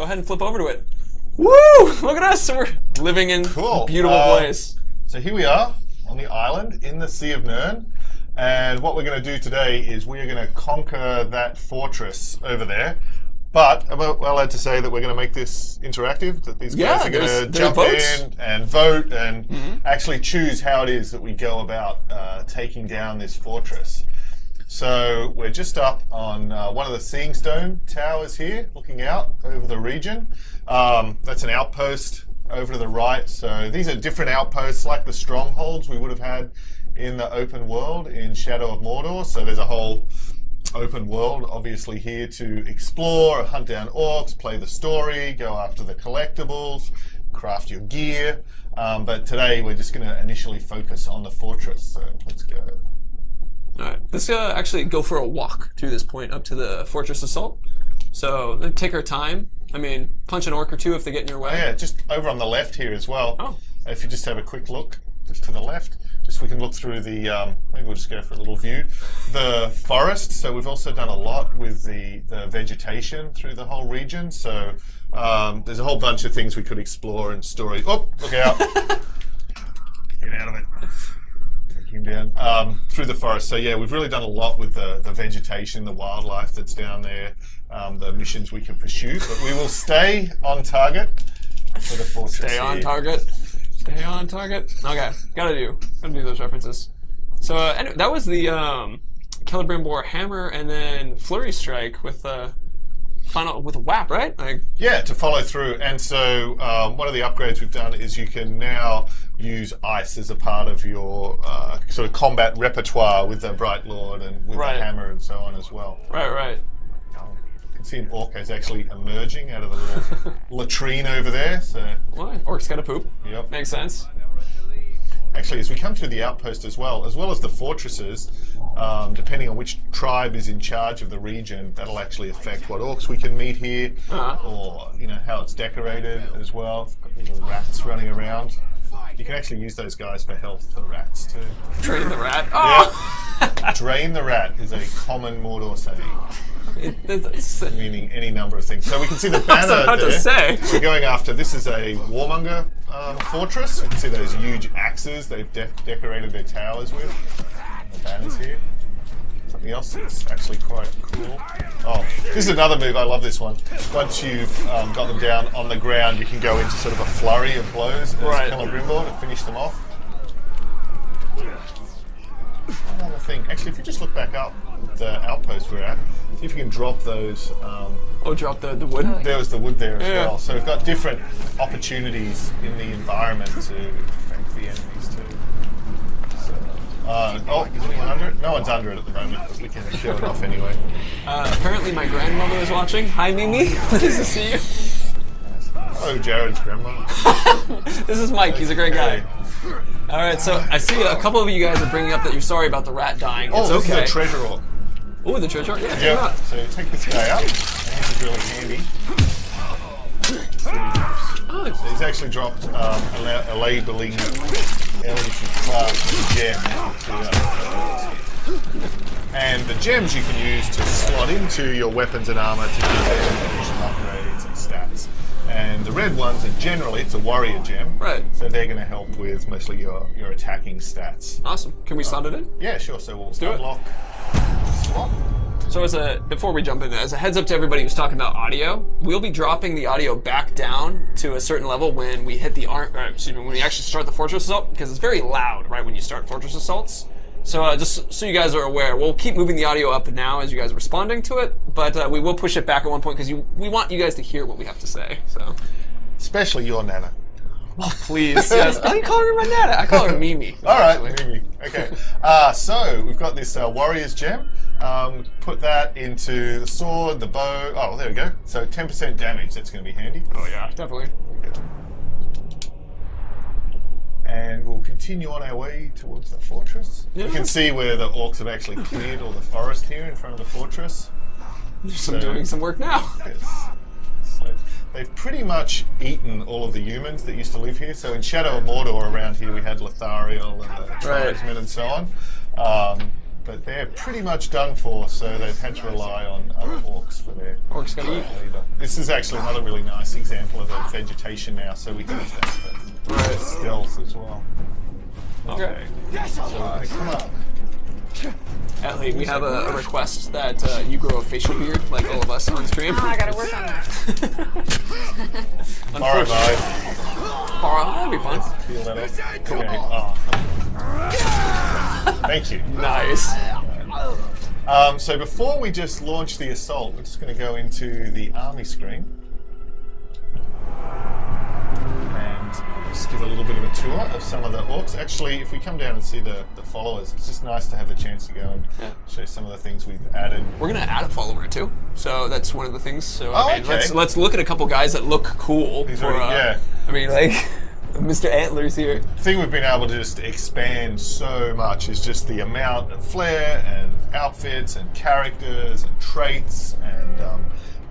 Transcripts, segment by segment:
go ahead and flip over to it. Woo! Look at us! We're living in a beautiful place. So here we are on the island in the Sea of Nirn. And what we're going to do today is we're going to conquer that fortress over there. But I'm well allowed to say that we're going to make this interactive, that these guys are going to jump in and vote and actually choose how it is that we go about taking down this fortress. So we're just up on one of the Seeing Stone towers here, looking out over the region. That's an outpost over to the right. So these are different outposts like the strongholds we would have had in the open world in Shadow of Mordor. So there's a whole open world obviously here to explore, hunt down orcs, play the story, go after the collectibles, craft your gear. But today we're just going to initially focus on the fortress. So let's go. Alright, let's actually go for a walk through this point up to the Fortress Assault. So, take our time. I mean, punch an orc or two if they get in your way. Oh, yeah, just over on the left here as well. Oh. If you just have a quick look, just to the left, just so we can look through the, maybe we'll just go for a little view. The forest, so we've also done a lot with the vegetation through the whole region. So, there's a whole bunch of things we could explore and story. Oh, look out. Get out of it. Him down through the forest. So yeah, we've really done a lot with the vegetation, the wildlife that's down there, the missions we can pursue. But we will stay on target for the fortress. Stay on target. Stay on target. Okay, gotta do those references. So anyway, that was the Celebrimbor hammer and then Flurry Strike with final with a whap, right? Yeah, to follow through. And so one of the upgrades we've done is you can now use ice as a part of your sort of combat repertoire with the Bright Lord and with the hammer and so on as well. Right. You can see an orc is actually emerging out of the little latrine over there. So orc's gotta poop. Yep. Makes sense. Actually, as we come to the outpost as well as the fortresses, depending on which tribe is in charge of the region, that'll actually affect what orcs we can meet here, or how it's decorated as well. Got little rats running around. You can actually use those guys for health, the rats too. Drain the rat. Oh! Yep. Drain the rat is a common Mordor saying. Meaning any number of things. So we can see the banner there. We're going after, this is a warmonger fortress. You can see those huge axes they've decorated their towers with. The banners here. Something else that's actually quite cool. Oh, this is another move. I love this one. Once you've got them down on the ground, you can go into sort of a flurry of blows as Celebrimbor to finish them off. Another thing. Actually, if you just look back up the outpost we're at, see if you can drop those. Drop the wood? There was the wood there as well. So we've got different opportunities in the environment to affect the enemies too. Is anyone under it? No one's under it at the moment, but we can show it off anyway. Apparently my grandmother is watching. Hi, Mimi. Nice to see you. Oh, Jared's grandma. This is Mike. He's a great guy. All right, so I see a couple of you guys are bringing up that you're sorry about the rat dying. It's this okay. is a treasure orc. Oh, the treasure orc? Yeah. Yep. So take this guy up. This is really handy. So he's actually dropped a labeling class gem. And the gems you can use to slot into your weapons and armor to give them additional upgrades and stats. And the red ones are generally, it's a warrior gem. Right. So they're going to help with mostly your attacking stats. Awesome. Can we slot it in? Yeah, sure. So we'll unlock slot. So before we jump in, as a heads up to everybody who's talking about audio, we'll be dropping the audio back down to a certain level when we hit when we actually start the Fortress Assault, because it's very loud right when you start Fortress Assaults. So just so you guys are aware, we'll keep moving the audio up now as you guys are responding to it, but we will push it back at one point because we want you guys to hear what we have to say. So, especially your Nana. Oh, please. Yes. I didn't call her my Nana. I call her Mimi. All right, Mimi. Okay. So we've got this warrior's gem. Put that into the sword, the bow. Oh, there we go. So 10% damage. That's going to be handy. Oh yeah, definitely. And we'll continue on our way towards the fortress. Yeah. You can see where the orcs have actually cleared all the forest here in front of the fortress. So doing some work now. Yes. So they've pretty much eaten all of the humans that used to live here. So in Shadow of Mordor around here we had Lothariel and the tribesmen and so on. but they're pretty much done for, so they've had to rely on other orcs for their Orcs gotta eat. leader. This is actually another really nice example of a vegetation now, so we can use that for stealth as well. Okay. So come up. Atlee, we have a request that you grow a facial beard like all of us on stream. Oh, I gotta work on that. Alright, bye. Alright, that'd be fun. Feel that up. Okay. Oh. Thank you. Nice. So before we just launch the assault, we're just going to go into the army screen and just give a little bit of a tour of some of the orcs. Actually, if we come down and see the followers, it's just nice to have the chance to go and show some of the things we've added. We're gonna add a follower too, so that's one of the things. So Oh, I mean, okay. let's look at a couple guys that look cool. These For, are, I mean, like Mr. Antlers here. The thing we've been able to just expand so much is just the amount of flair and outfits and characters and traits and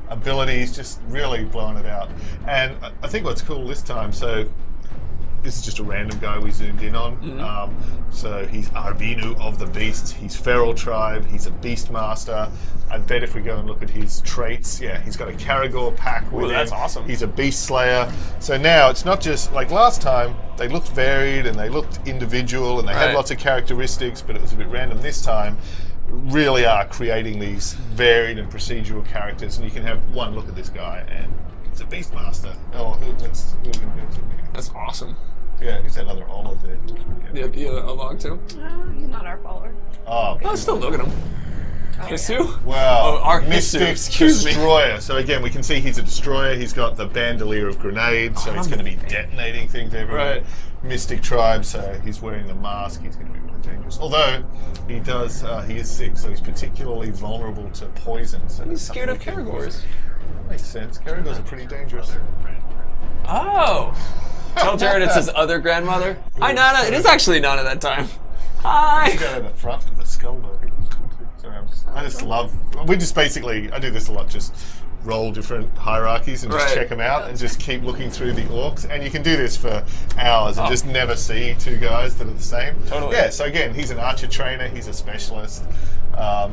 abilities, just really blowing it out. And I think what's cool this time, so this is just a random guy we zoomed in on. So he's Arbinu of the Beasts. He's Feral Tribe. He's a Beast Master. I bet if we go and look at his traits, yeah, he's got a Caragor pack with him. That's awesome. He's a Beast Slayer. So now it's not just like last time. They looked varied and they looked individual and they had lots of characteristics, but it was a bit random. This time, really are creating these varied and procedural characters, and you can have one look at this guy and it's a Beast Master. Oh, That's awesome. yeah, who's that other olive there? The log too. No, he's not our follower. Oh, Oh, still look at him. Hisu? wow. Oh, our Mystic Hisu, excuse me. Destroyer. So again, we can see he's a destroyer. He's got the bandolier of grenades, so he's going to be detonating things everywhere. Right. Mystic Tribe, so he's wearing the mask. He's going to be really dangerous. Although he does, he is sick, so he's particularly vulnerable to poison. So He's that's scared of something we can Caragors. use. That makes sense. Caragors are pretty dangerous. Oh. Tell Jared it's his other grandmother. Hi, Nana. It is actually Nana that time. Hi. Go to the front of the skull, though. Sorry, I just love. We just basically, I do this a lot. Just roll different hierarchies and just check them out, and just keep looking through the orcs. And you can do this for hours and just never see two guys that are the same. Totally. Yeah. So again, he's an archer trainer. He's a specialist.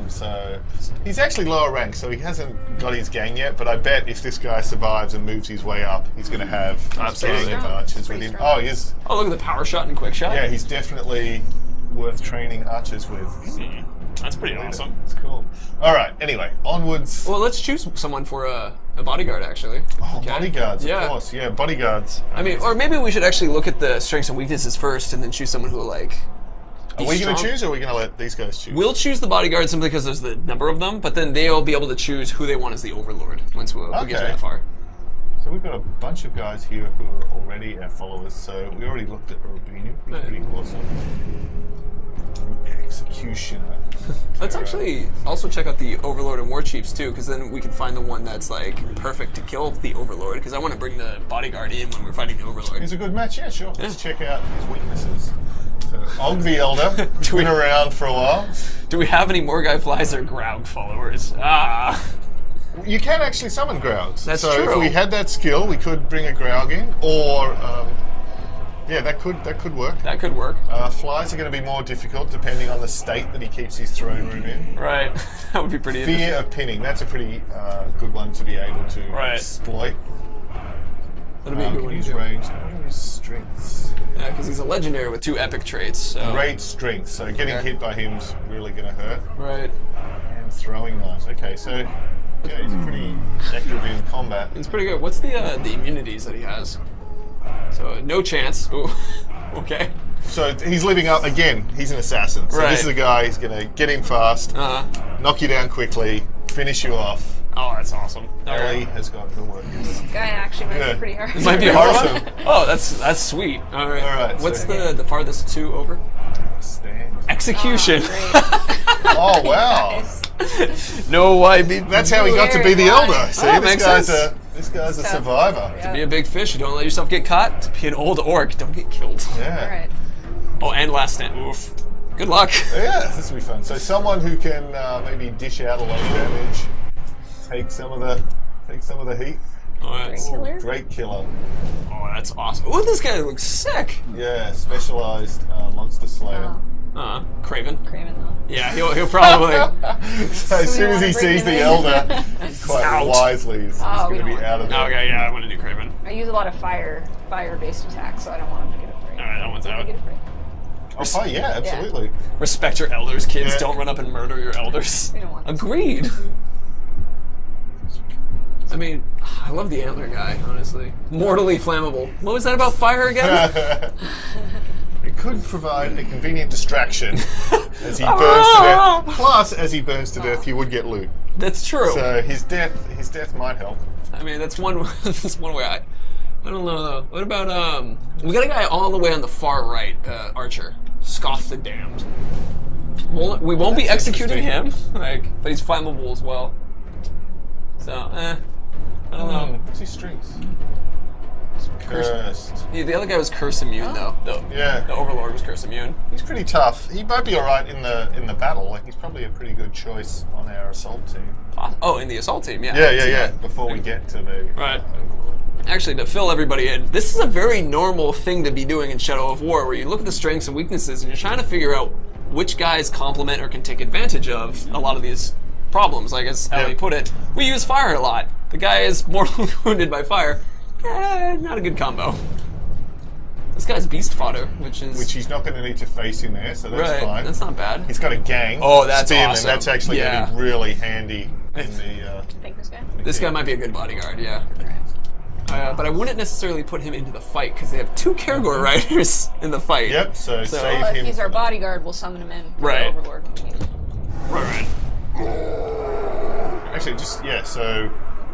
So he's actually lower rank, so he hasn't got his gang yet. But I bet if this guy survives and moves his way up, he's going to have a gang of archers with him. Oh, he is. Oh, look at the power shot and quick shot. Yeah, he's definitely worth training archers with. That's pretty awesome. It's cool. All right. Anyway, onwards. Well, let's choose someone for a bodyguard, actually. Oh, Okay. bodyguards, Yeah. of course. Yeah, bodyguards. I mean, or maybe we should actually look at the strengths and weaknesses first, and then choose someone who will like. Are we going to choose, or are we going to let these guys choose? We'll choose the bodyguard simply because there's the number of them, but then they'll be able to choose who they want as the overlord once we get that far. So we've got a bunch of guys here who are already our followers. So we already looked at Urbinu. He's pretty awesome. Executioner. Let's actually also check out the Overlord and Warchiefs too, because then we can find the one that's like perfect to kill the Overlord. Because I want to bring the bodyguard in when we're fighting the Overlord. He's a good match. Yeah, sure. Let's check out his weaknesses. So Og the Elder, been around for a while. Do we have any Morgai Flies or Graug followers? Ah. You can actually summon Graugs. That's so true. if we had that skill, we could bring a Graug in, or yeah, that could work. That could work. Flies are going to be more difficult depending on the state that he keeps his throne room in. Right. That would be pretty interesting. Fear of pinning. That's a pretty good one to be able to exploit. That'll be a good one. Use range. What are his strengths? Yeah, because he's a legendary with 2 epic traits. So. Great strength. So getting hit by him's really going to hurt. Right. And throwing knives. Okay, so yeah, he's pretty active in combat. It's pretty good. What's the immunities that he has? So no chance. Ooh. Okay. So he's living up again. He's an assassin. So this is a guy. He's going to get in fast, knock you down quickly, finish you off. Oh, that's awesome. Ellie has got her work. This guy actually might be pretty hard. It might be a hard one. Oh, that's sweet. All right. All right. What's the farthest 2 over? Stand. Execution. Oh wow. No, I mean That's how he got to be the elder. See, Oh, this makes guy's sense. this guy's a survivor. Yeah. Be a big fish. You don't let yourself get caught. To be an old orc, don't get killed. Yeah. All right. Oh, and last stand. Oof. Good luck. Yeah, this will be fun. So someone who can maybe dish out a lot of damage, take some of the heat. Oh, that's, Killer? Great killer. oh, that's awesome. Oh, this guy looks sick. Yeah, specialized monster slayer. Oh. Craven. Craven though. Yeah, he'll probably. So as soon as he sees the Elder, quite Out. wisely, he's going to be out of there. Okay, yeah, I want to do Craven. I use a lot of fire-based attacks, so I don't want him to get afraid. Alright, that one's Don't out. get afraid. Oh, yeah, absolutely. Respect your elders, kids. Yeah. Don't run up and murder your elders. We don't want that. Agreed. I mean, I love the antler guy, honestly. Mortally flammable. What was that about fire again? It could provide a convenient distraction as he burns to death. Plus, as he burns to death, you would get loot. That's true. So his death might help. I mean, that's one. That's one way. I don't know though. What about We got a guy all the way on the far right, Archer. Scoff the Damned. We won't be executing him, but he's flammable as well. So, I don't know. What's his strengths? Cursed. Yeah, the other guy was curse immune though. The Overlord was curse immune. He's pretty tough. He might be all right in the battle. Like he's probably a pretty good choice on our assault team. Oh, in the assault team, yeah. Yeah. Before we get to the right. Actually, to fill everybody in, this is a very normal thing to be doing in Shadow of War, where you look at the strengths and weaknesses, and you're trying to figure out which guys complement or can take advantage of a lot of these problems. Like as Ellie put it, we use fire a lot. The guy is mortally wounded by fire. Not a good combo. This guy's beast fodder, which he's not going to need to face in there, so that's fine. That's not bad. He's got a gang. Oh, that's spearmen. awesome. That's actually going to be really handy in the. I think this guy. This guy might be a good bodyguard. Yeah. But I wouldn't necessarily put him into the fight because they have 2 Karagor riders in the fight. Yep. So save Well, him. if he's our bodyguard, we'll summon him in. For the Overlord when we need him. Right. Actually, so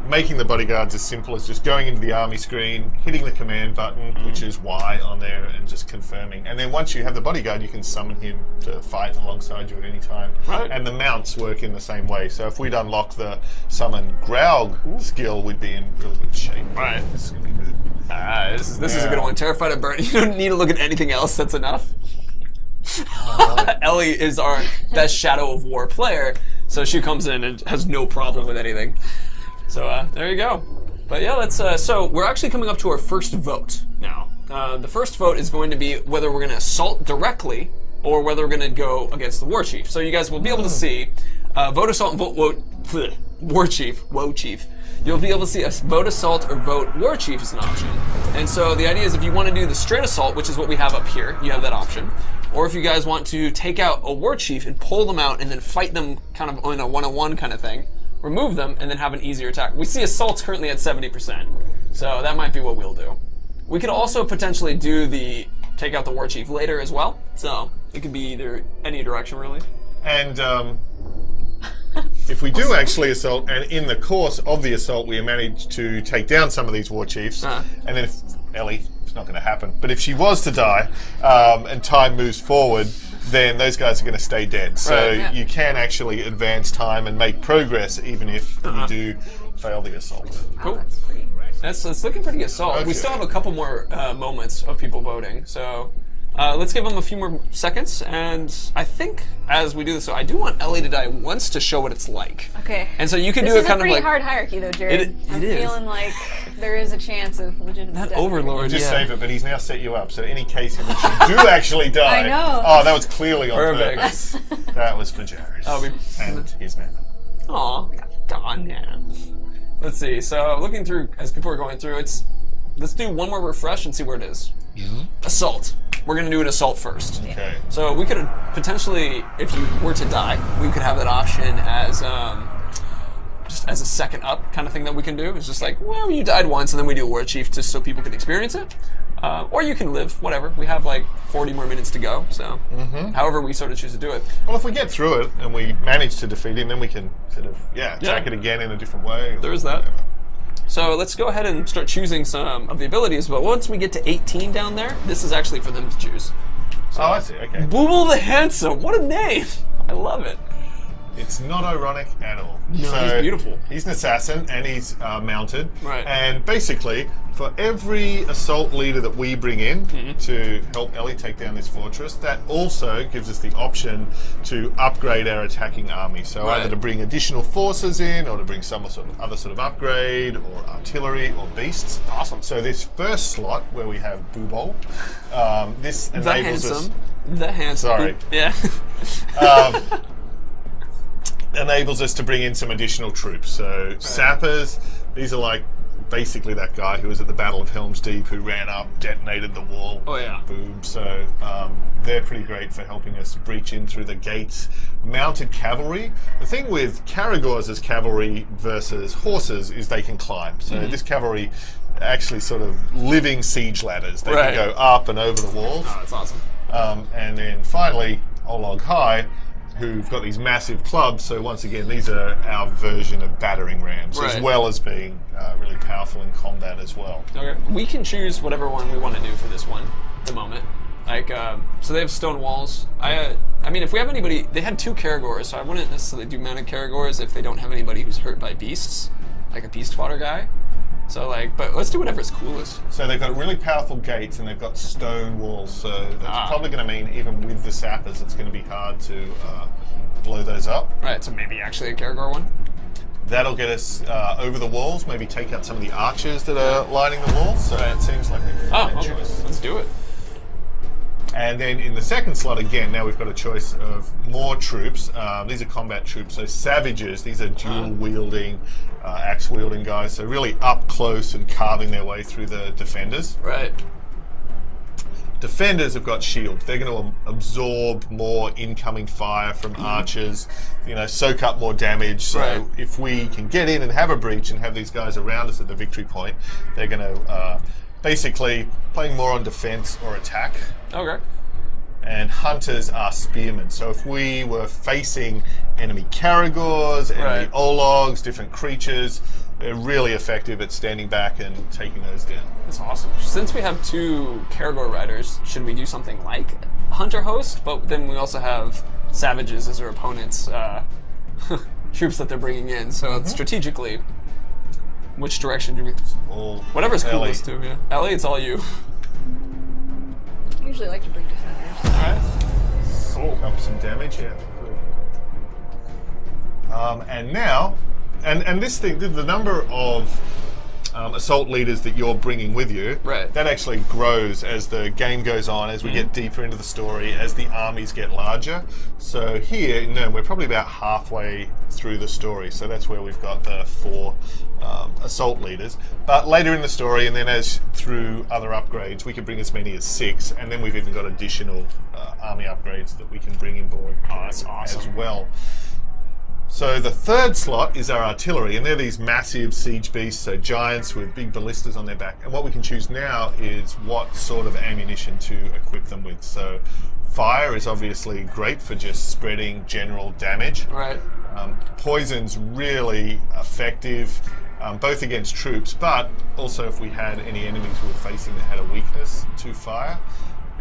making the bodyguards as simple as just going into the army screen, hitting the command button, which is Y on there, and just confirming. And then once you have the bodyguard, you can summon him to fight alongside you at any time. Right. And the mounts work in the same way. So if we'd unlock the summon Graug skill, we'd be in really good shape. Right. This is going to be good. This is a good one. Terrified of burn. You don't need to look at anything else. That's enough. Ellie is our best Shadow of War player, so she comes in and has no problem with anything. So there you go. But yeah, let's. So we're actually coming up to our first vote now. The first vote is going to be whether we're going to assault directly or whether we're going to go against the Warchief. So you guys will be able to see vote assault and vote Warchief. You'll be able to see vote assault or vote Warchief as an option. And so the idea is if you want to do the straight assault, which is what we have up here, you have that option. Or if you guys want to take out a Warchief and pull them out and then fight them kind of in a one-on-one kind of thing, remove them, and then have an easier attack. We see assault's currently at 70%, so that might be what we'll do. We could also potentially do the take out the Warchief later as well, so it could be either any direction really. And if we do actually assault, and in the course of the assault we manage to take down some of these Warchiefs, and then if Ellie, it's not going to happen, but if she was to die and time moves forward, then those guys are going to stay dead. So you can actually advance time and make progress even if you do fail the assault. Cool. That's looking pretty assault. Okay. We still have a couple more moments of people voting, so let's give them a few more seconds. And I think as we do this, so I do want Ellie to die once to show what it's like. Okay. And so you can do it kind of like. This is a pretty hard hierarchy, though, Jared. I'm feeling like there is a chance of legitimate death. Overlord, just save it, but he's now set you up. So any case in which you do actually die. I know. Oh, that was clearly on purpose. That was for Jared. And his man. Aw, darn him. Let's see. So looking through as people are going through, let's do one more refresh and see where it is. Assault. We're going to do an assault first. Okay. So we could potentially, if you were to die, we could have that option as just as a second up kind of thing that we can do. It's just like, well, you died once, and then we do Warchief just so people can experience it. Or you can live, whatever. We have like 40 more minutes to go, so however we sort of choose to do it. Well, if we get through it and we manage to defeat him, then we can sort of attack it again in a different way. There is that. So let's go ahead and start choosing some of the abilities, but once we get to 18 down there, this is actually for them to choose. So, I see, okay. Booble the Handsome, what a name! I love it. It's not ironic at all. No, so he's beautiful. He's an assassin and he's mounted. Right. And basically, for every assault leader that we bring in to help Ellie take down this fortress, that also gives us the option to upgrade our attacking army. So either to bring additional forces in, or to bring some other sort of upgrade, or artillery, or beasts. Awesome. So this first slot where we have Boobol, this enables us. The hand. Sorry. Yeah. Enables us to bring in some additional troops. So sappers, these are like basically that guy who was at the Battle of Helm's Deep who ran up, detonated the wall. Oh yeah. Boom. So they're pretty great for helping us breach in through the gates. Mounted cavalry. The thing with Caragors as cavalry versus horses is they can climb. So this cavalry actually sort of living siege ladders. They can go up and over the walls. Oh, that's awesome. And then finally, Olog High, who've got these massive clubs. So once again, these are our version of battering rams, as well as being really powerful in combat as well. Okay. We can choose whatever one we want to do for this one at the moment. Like, so they have stone walls. I mean, if we have anybody, they had 2 Caragors, so I wouldn't necessarily do mounted Caragors if they don't have anybody who's hurt by beasts, like a beast fodder guy. So like, but let's do whatever's coolest. So they've got really powerful gates and they've got stone walls. So that's probably going to mean even with the sappers, it's going to be hard to blow those up. Right. So maybe actually a Caragor one. That'll get us over the walls. Maybe take out some of the archers that are lining the walls. So it seems like a fine choice. Let's do it. And then in the second slot, again, now we've got a choice of more troops. These are combat troops, so savages. These are dual-wielding, axe-wielding guys, so really up close and carving their way through the defenders. Right. Defenders have got shields. They're going to absorb more incoming fire from archers, you know, soak up more damage. So if we can get in and have a breach and have these guys around us at the victory point, they're going to basically playing more on defense or attack. Okay. And hunters are spearmen. So if we were facing enemy Caragors, enemy Ologs, different creatures, they're really effective at standing back and taking those down. That's awesome. Since we have 2 Caragor riders, should we do something like Hunter Host? But then we also have Savages as our opponents' troops that they're bringing in. So strategically, which direction do we... Whatever's coolest too, yeah. Ellie, it's all you. I usually like to bring defenders. Alright. Soak up some damage, yeah. And now, and this thing, the number of assault leaders that you're bringing with you, that actually grows as the game goes on, as we get deeper into the story, as the armies get larger. So here, we're probably about halfway through the story, so that's where we've got the 4 assault leaders. But later in the story, and then as through other upgrades, we can bring as many as 6, and then we've even got additional army upgrades that we can bring in board that's awesome. as well. So the third slot is our artillery, and they're these massive siege beasts, so giants with big ballistas on their back. And what we can choose now is what sort of ammunition to equip them with. So fire is obviously great for just spreading general damage. Right. Poison's really effective, both against troops, but also if we had any enemies we were facing that had a weakness to fire.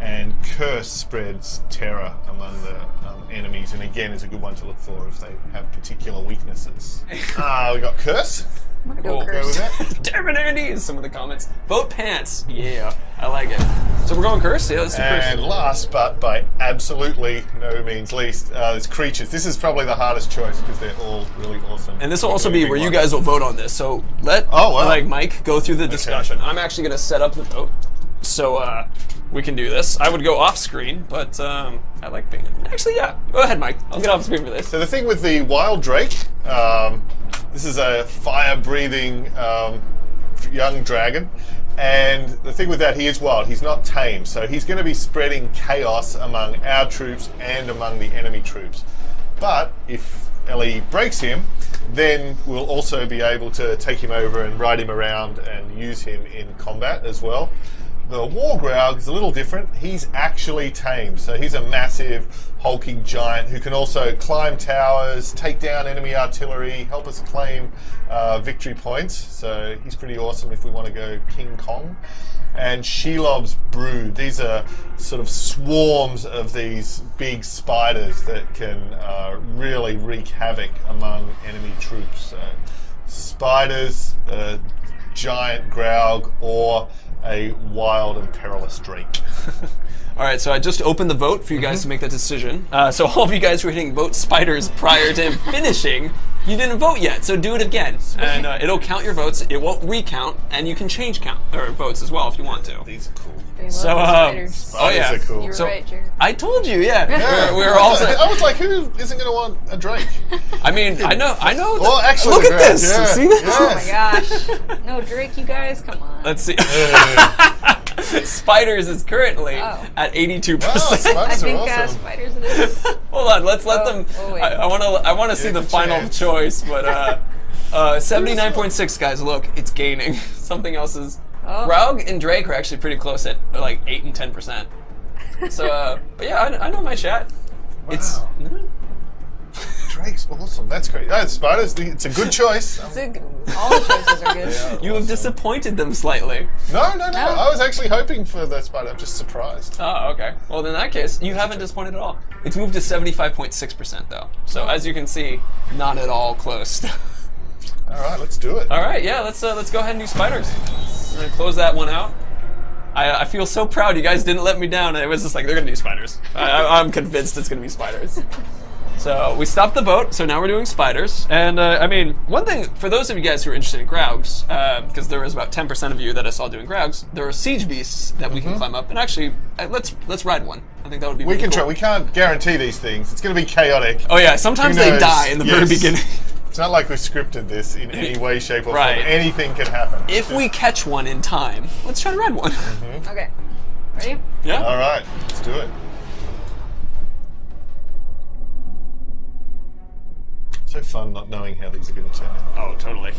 And Curse spreads terror among the enemies, and again is a good one to look for if they have particular weaknesses. We got Curse. I'm gonna go with that. Damn it, Andy! Some of the comments. Vote pants. Yeah, I like it. So we're going Curse? Yeah, let's do Curse. And last, but by absolutely no means least, there's creatures. This is probably the hardest choice because they're all really awesome. And this will also be where you guys will vote on this. So let Mike go through the discussion. I'm actually going to set up the vote. So we can do this. I would go off screen, but I like being... Actually, yeah. Go ahead, Mike. I'll get off screen for this. So the thing with the Wild Drake, this is a fire-breathing young dragon. And the thing with that, he is wild. He's not tame. So he's going to be spreading chaos among our troops and among the enemy troops. But if Ellie breaks him, then we'll also be able to take him over and ride him around and use him in combat as well. The Wargraug is a little different. He's actually tame, so he's a massive, hulking giant who can also climb towers, take down enemy artillery, help us claim victory points. So he's pretty awesome if we want to go King Kong. And Shelob's brood. These are sort of swarms of these big spiders that can really wreak havoc among enemy troops. Spiders, giant Graug, or a wild and perilous Drake. All right, so I just opened the vote for you guys to make that decision. So all of you guys who are hitting vote spiders prior to him finishing You didn't vote yet, so do it again, and it'll count your votes. It won't recount, and you can change votes as well if you want to. These are cool. They love So, the spiders. Spiders are cool. You were So- right, Jared. I told you, yeah. Yeah. We're also. I was like, who isn't going to want a Drake? I mean, I know. Well, actually, Look at Drake, this. yeah, See this? Oh my yes. gosh. No, Drake, you guys, come on. Let's see. Yeah. Spiders is currently Oh. at 82%. Wow, I spiders think are awesome. spiders it is. Hold on, let's let them. oh, wait. I want to see the good final chance. choice, but 79.6 guys. Look, it's gaining. Something else is. Oh. Raug and Drake are actually pretty close at like 8 and 10%. So, but yeah, I know my chat. It's. Drake's awesome. That's great. Spiders, it's a good choice. All the choices are good. Yeah. You have disappointed them slightly. No. I was actually hoping for the spider. I'm just surprised. Oh, okay. Well, in that case, you haven't disappointed at all. It's moved to 75.6% though. So as you can see, not at all close. All right, let's do it. All right, yeah, let's go ahead and do spiders. I'm gonna close that one out. I feel so proud you guys didn't let me down. It was just like they're gonna do spiders. I'm convinced it's gonna be spiders. So we stopped the vote. So now we're doing spiders. And I mean, one thing for those of you guys who are interested in Graugs, because there was about 10% of you that I saw doing Graugs, there are siege beasts that we can climb up. And actually, let's ride one. I think that would be. We really can cool. try. We can't guarantee these things. It's going to be chaotic. Oh yeah, sometimes Who they knows? die in the very Yes. beginning. It's not like we scripted this in any way, shape, or Right. form. Anything can happen. If we catch one in time, let's try to ride one. Okay. Ready? Yeah. All right, let's do it. So fun not knowing how these are going to turn out. Oh, totally.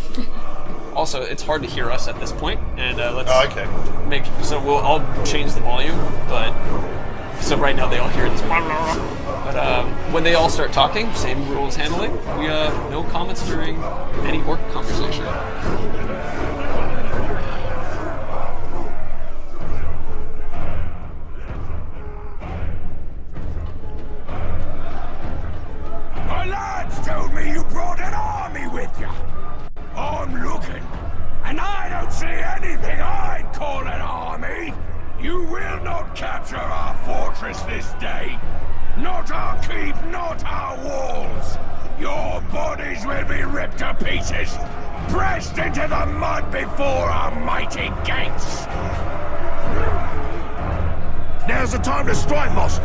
Also, it's hard to hear us at this point, and let's Oh, okay. make so I'll change the volume, but so right now they all hear this. But when they all start talking, same rules handling. We no comments during any orc conversation. My lads told me you brought an army with you. I'm looking, and I don't see anything I'd call an army. You will not capture our fortress this day. Not our keep, not our walls. Your bodies will be ripped to pieces, pressed into the mud before our mighty gates. Now's the time to strike, boss.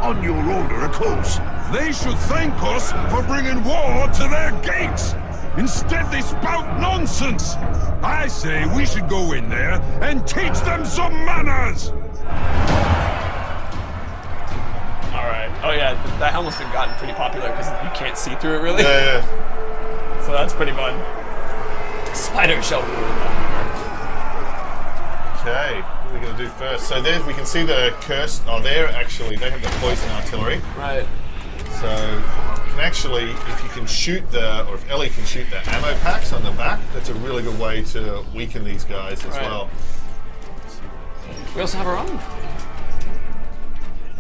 On your order, of course. They should thank us for bringing war to their gates. Instead, they spout nonsense. I say we should go in there and teach them some manners. All right. Oh yeah, that helmet's been gotten pretty popular because you can't see through it really. Yeah. So that's pretty fun. Spider shell rule. Okay, what are we going to do first? So there we can see the curse. Oh, there actually, they have the poison artillery. Right. So you can actually, if you can shoot or if Ellie can shoot the ammo packs on the back, that's a really good way to weaken these guys as Right. well. We also have our own.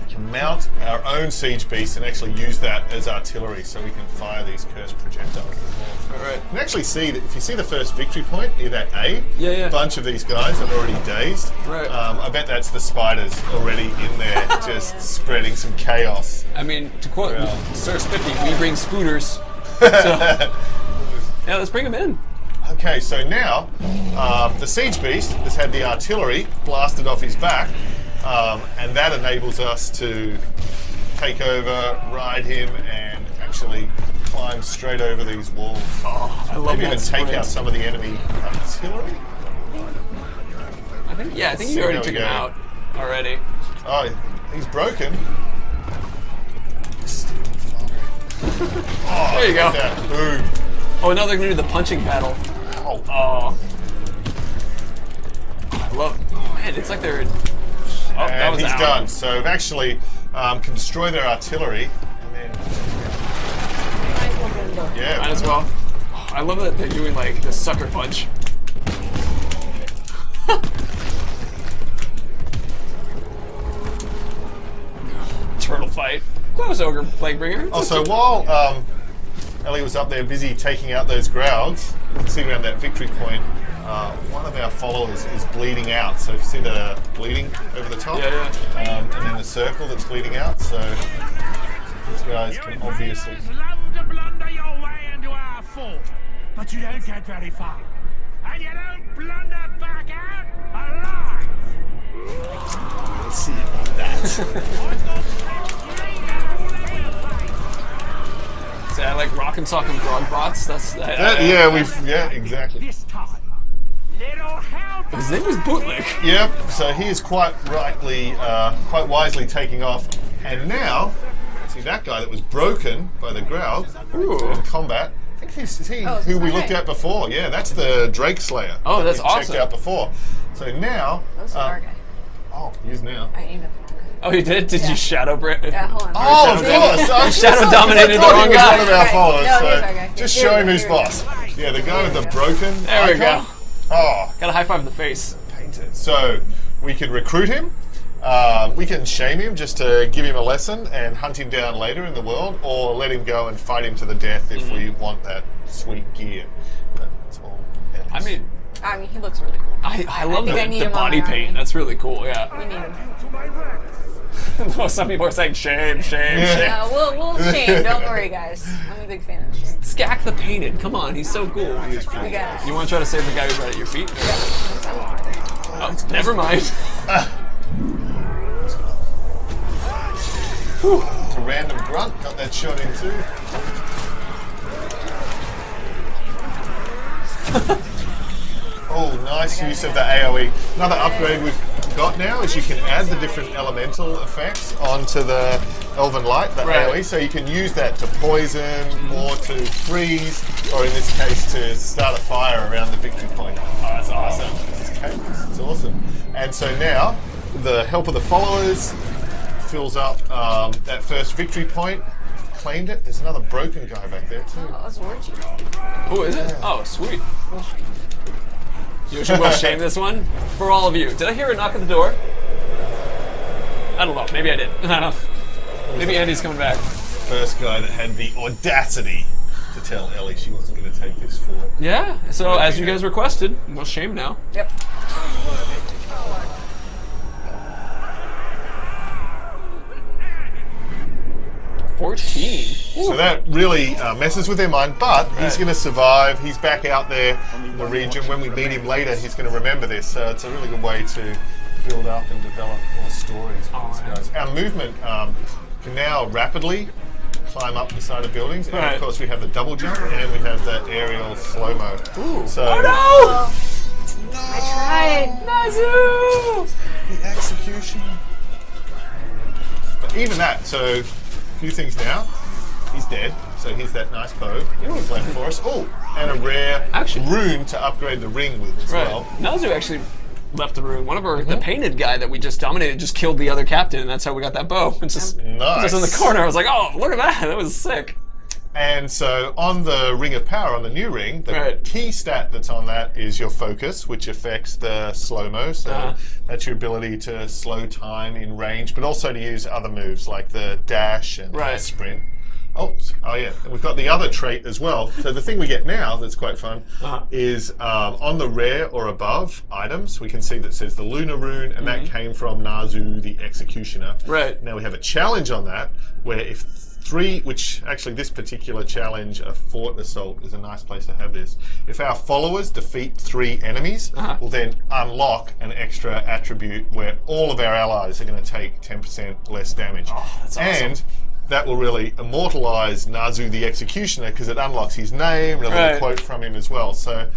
We can mount our own siege beast and actually use that as artillery so we can fire these cursed projectiles as well. All right. You can actually see that if you see the first victory point near that A, Yeah, yeah. a bunch of these guys are already dazed. Right. I bet that's the spiders already in there just spreading some chaos. I mean, to quote Yeah. Sir Spiffy, we bring spooters. So, yeah, let's bring them in. Okay, so now the siege beast has had the artillery blasted off his back, and that enables us to take over, ride him, and actually climb straight over these walls. Oh, I love Maybe that even take sprint. out some of the enemy artillery. I think you See, already there we took him go. out already. Oh, he's broken. Oh, There you go. look at that. Boom. Oh, now they're gonna do the punching battle. Oh. Oh, I love. Oh man, it's like they're. Oh, that And was he's out. done. So we've actually can destroy their artillery, and then yeah, Might as well. Oh, I love that they're doing like the sucker punch. Turtle fight. Close ogre Plaguebringer. Also, while Ellie was up there busy taking out those Graugs, you can see around that victory point, one of our followers is bleeding out. So if you see the bleeding over the top, Yeah, and then the circle that's bleeding out, so these guys can obviously... Love to blunder your way into our fall, but you don't get very far. And you don't blunder back out alive! Let's see about that. See, I like rock and sock and grog bots. That's Yeah, exactly. This time, little help! His name was Bootlick. Yep. So he is quite wisely taking off, and now see that guy that was broken by the growl in combat. I think he's who we looked at before. Yeah, that's the Drake Slayer. Oh, that's we awesome. Checked out before. So now. That's our guy. Oh, he is now. I aimed at the wrong guy. Oh, you did? Did you shadow Brand? Yeah, hold on. Oh, of course. Shadow dominated the wrong He was guy. one of our followers. No, so he's our guy. just Here show we him go, who's here we go. boss. Yeah, the guy with the broken. There we icon. go. Oh, Got a high five in the face. painted. So we can recruit him. We can shame him just to give him a lesson and hunt him down later in the world, or let him go and fight him to the death if we want that sweet gear. But it's all. I mean, he looks really cool. I love think I need the him on body my paint. army. That's really cool. Yeah. We need him. Well, some people are saying shame, shame, Yeah. shame. We'll shame. Don't worry, guys. I'm a big fan of shame. Skak the Painted. Come on, he's so cool. He is We pretty got it. You want to try to save the guy who's right at your feet? Oh, never mind. Whew. It's a random grunt. Got that shot in too. Oh, nice use of the AoE. Another upgrade we've got now is you can add the different elemental effects onto the Elven Light, the AoE, so you can use that to poison or to freeze, or in this case to start a fire around the victory point. Oh, that's awesome. It's awesome. And so now, the help of the followers fills up that first victory point. Claimed it. There's another broken guy back there too. Oh, that's Warchief. Oh, is it? Oh, sweet. You should well shame this one for all of you. Did I hear a knock at the door? I don't know. Maybe I did. I don't know. Maybe Andy's coming back. First guy that had the audacity to tell Ellie she wasn't going to take this for. Yeah. So as you guys requested, we'll shame now. Yep. 14. So that really messes with their mind, but he's going to survive. He's back out there in the region. When we meet him later, he's going to remember this. So it's a really good way to build up and develop more stories for these guys. Our movement can now rapidly climb up the side of buildings, and of course we have the double jump and we have the aerial slow-mo. So, Oh no! I tried. Nazu! the execution. But even that, so a few things now. He's dead, so here's that nice bow he's left for us. Oh, and a rare rune to upgrade the ring with as well. Nazu actually left the room. One of our, the painted guy that we just dominated, just killed the other captain, and that's how we got that bow. It's just, Nice. just in the corner. I was like, oh, look at that. That was sick. And so on the Ring of Power, on the new ring, the key stat that's on that is your focus, which affects the slow-mo. So that's your ability to slow time in range, but also to use other moves like the dash and the sprint. Oh yeah, and we've got the other trait as well. So the thing we get now that's quite fun is on the rare or above items, we can see that says the Lunar Rune, and that came from Nazu the Executioner. Right. Now we have a challenge on that, where if which actually this particular challenge, a fort assault, is a nice place to have this. If our followers defeat 3 enemies, we'll then unlock an extra attribute where all of our allies are going to take 10% less damage. Oh, that's awesome. And that will really immortalize Nazu the Executioner because it unlocks his name and a little quote from him as well. So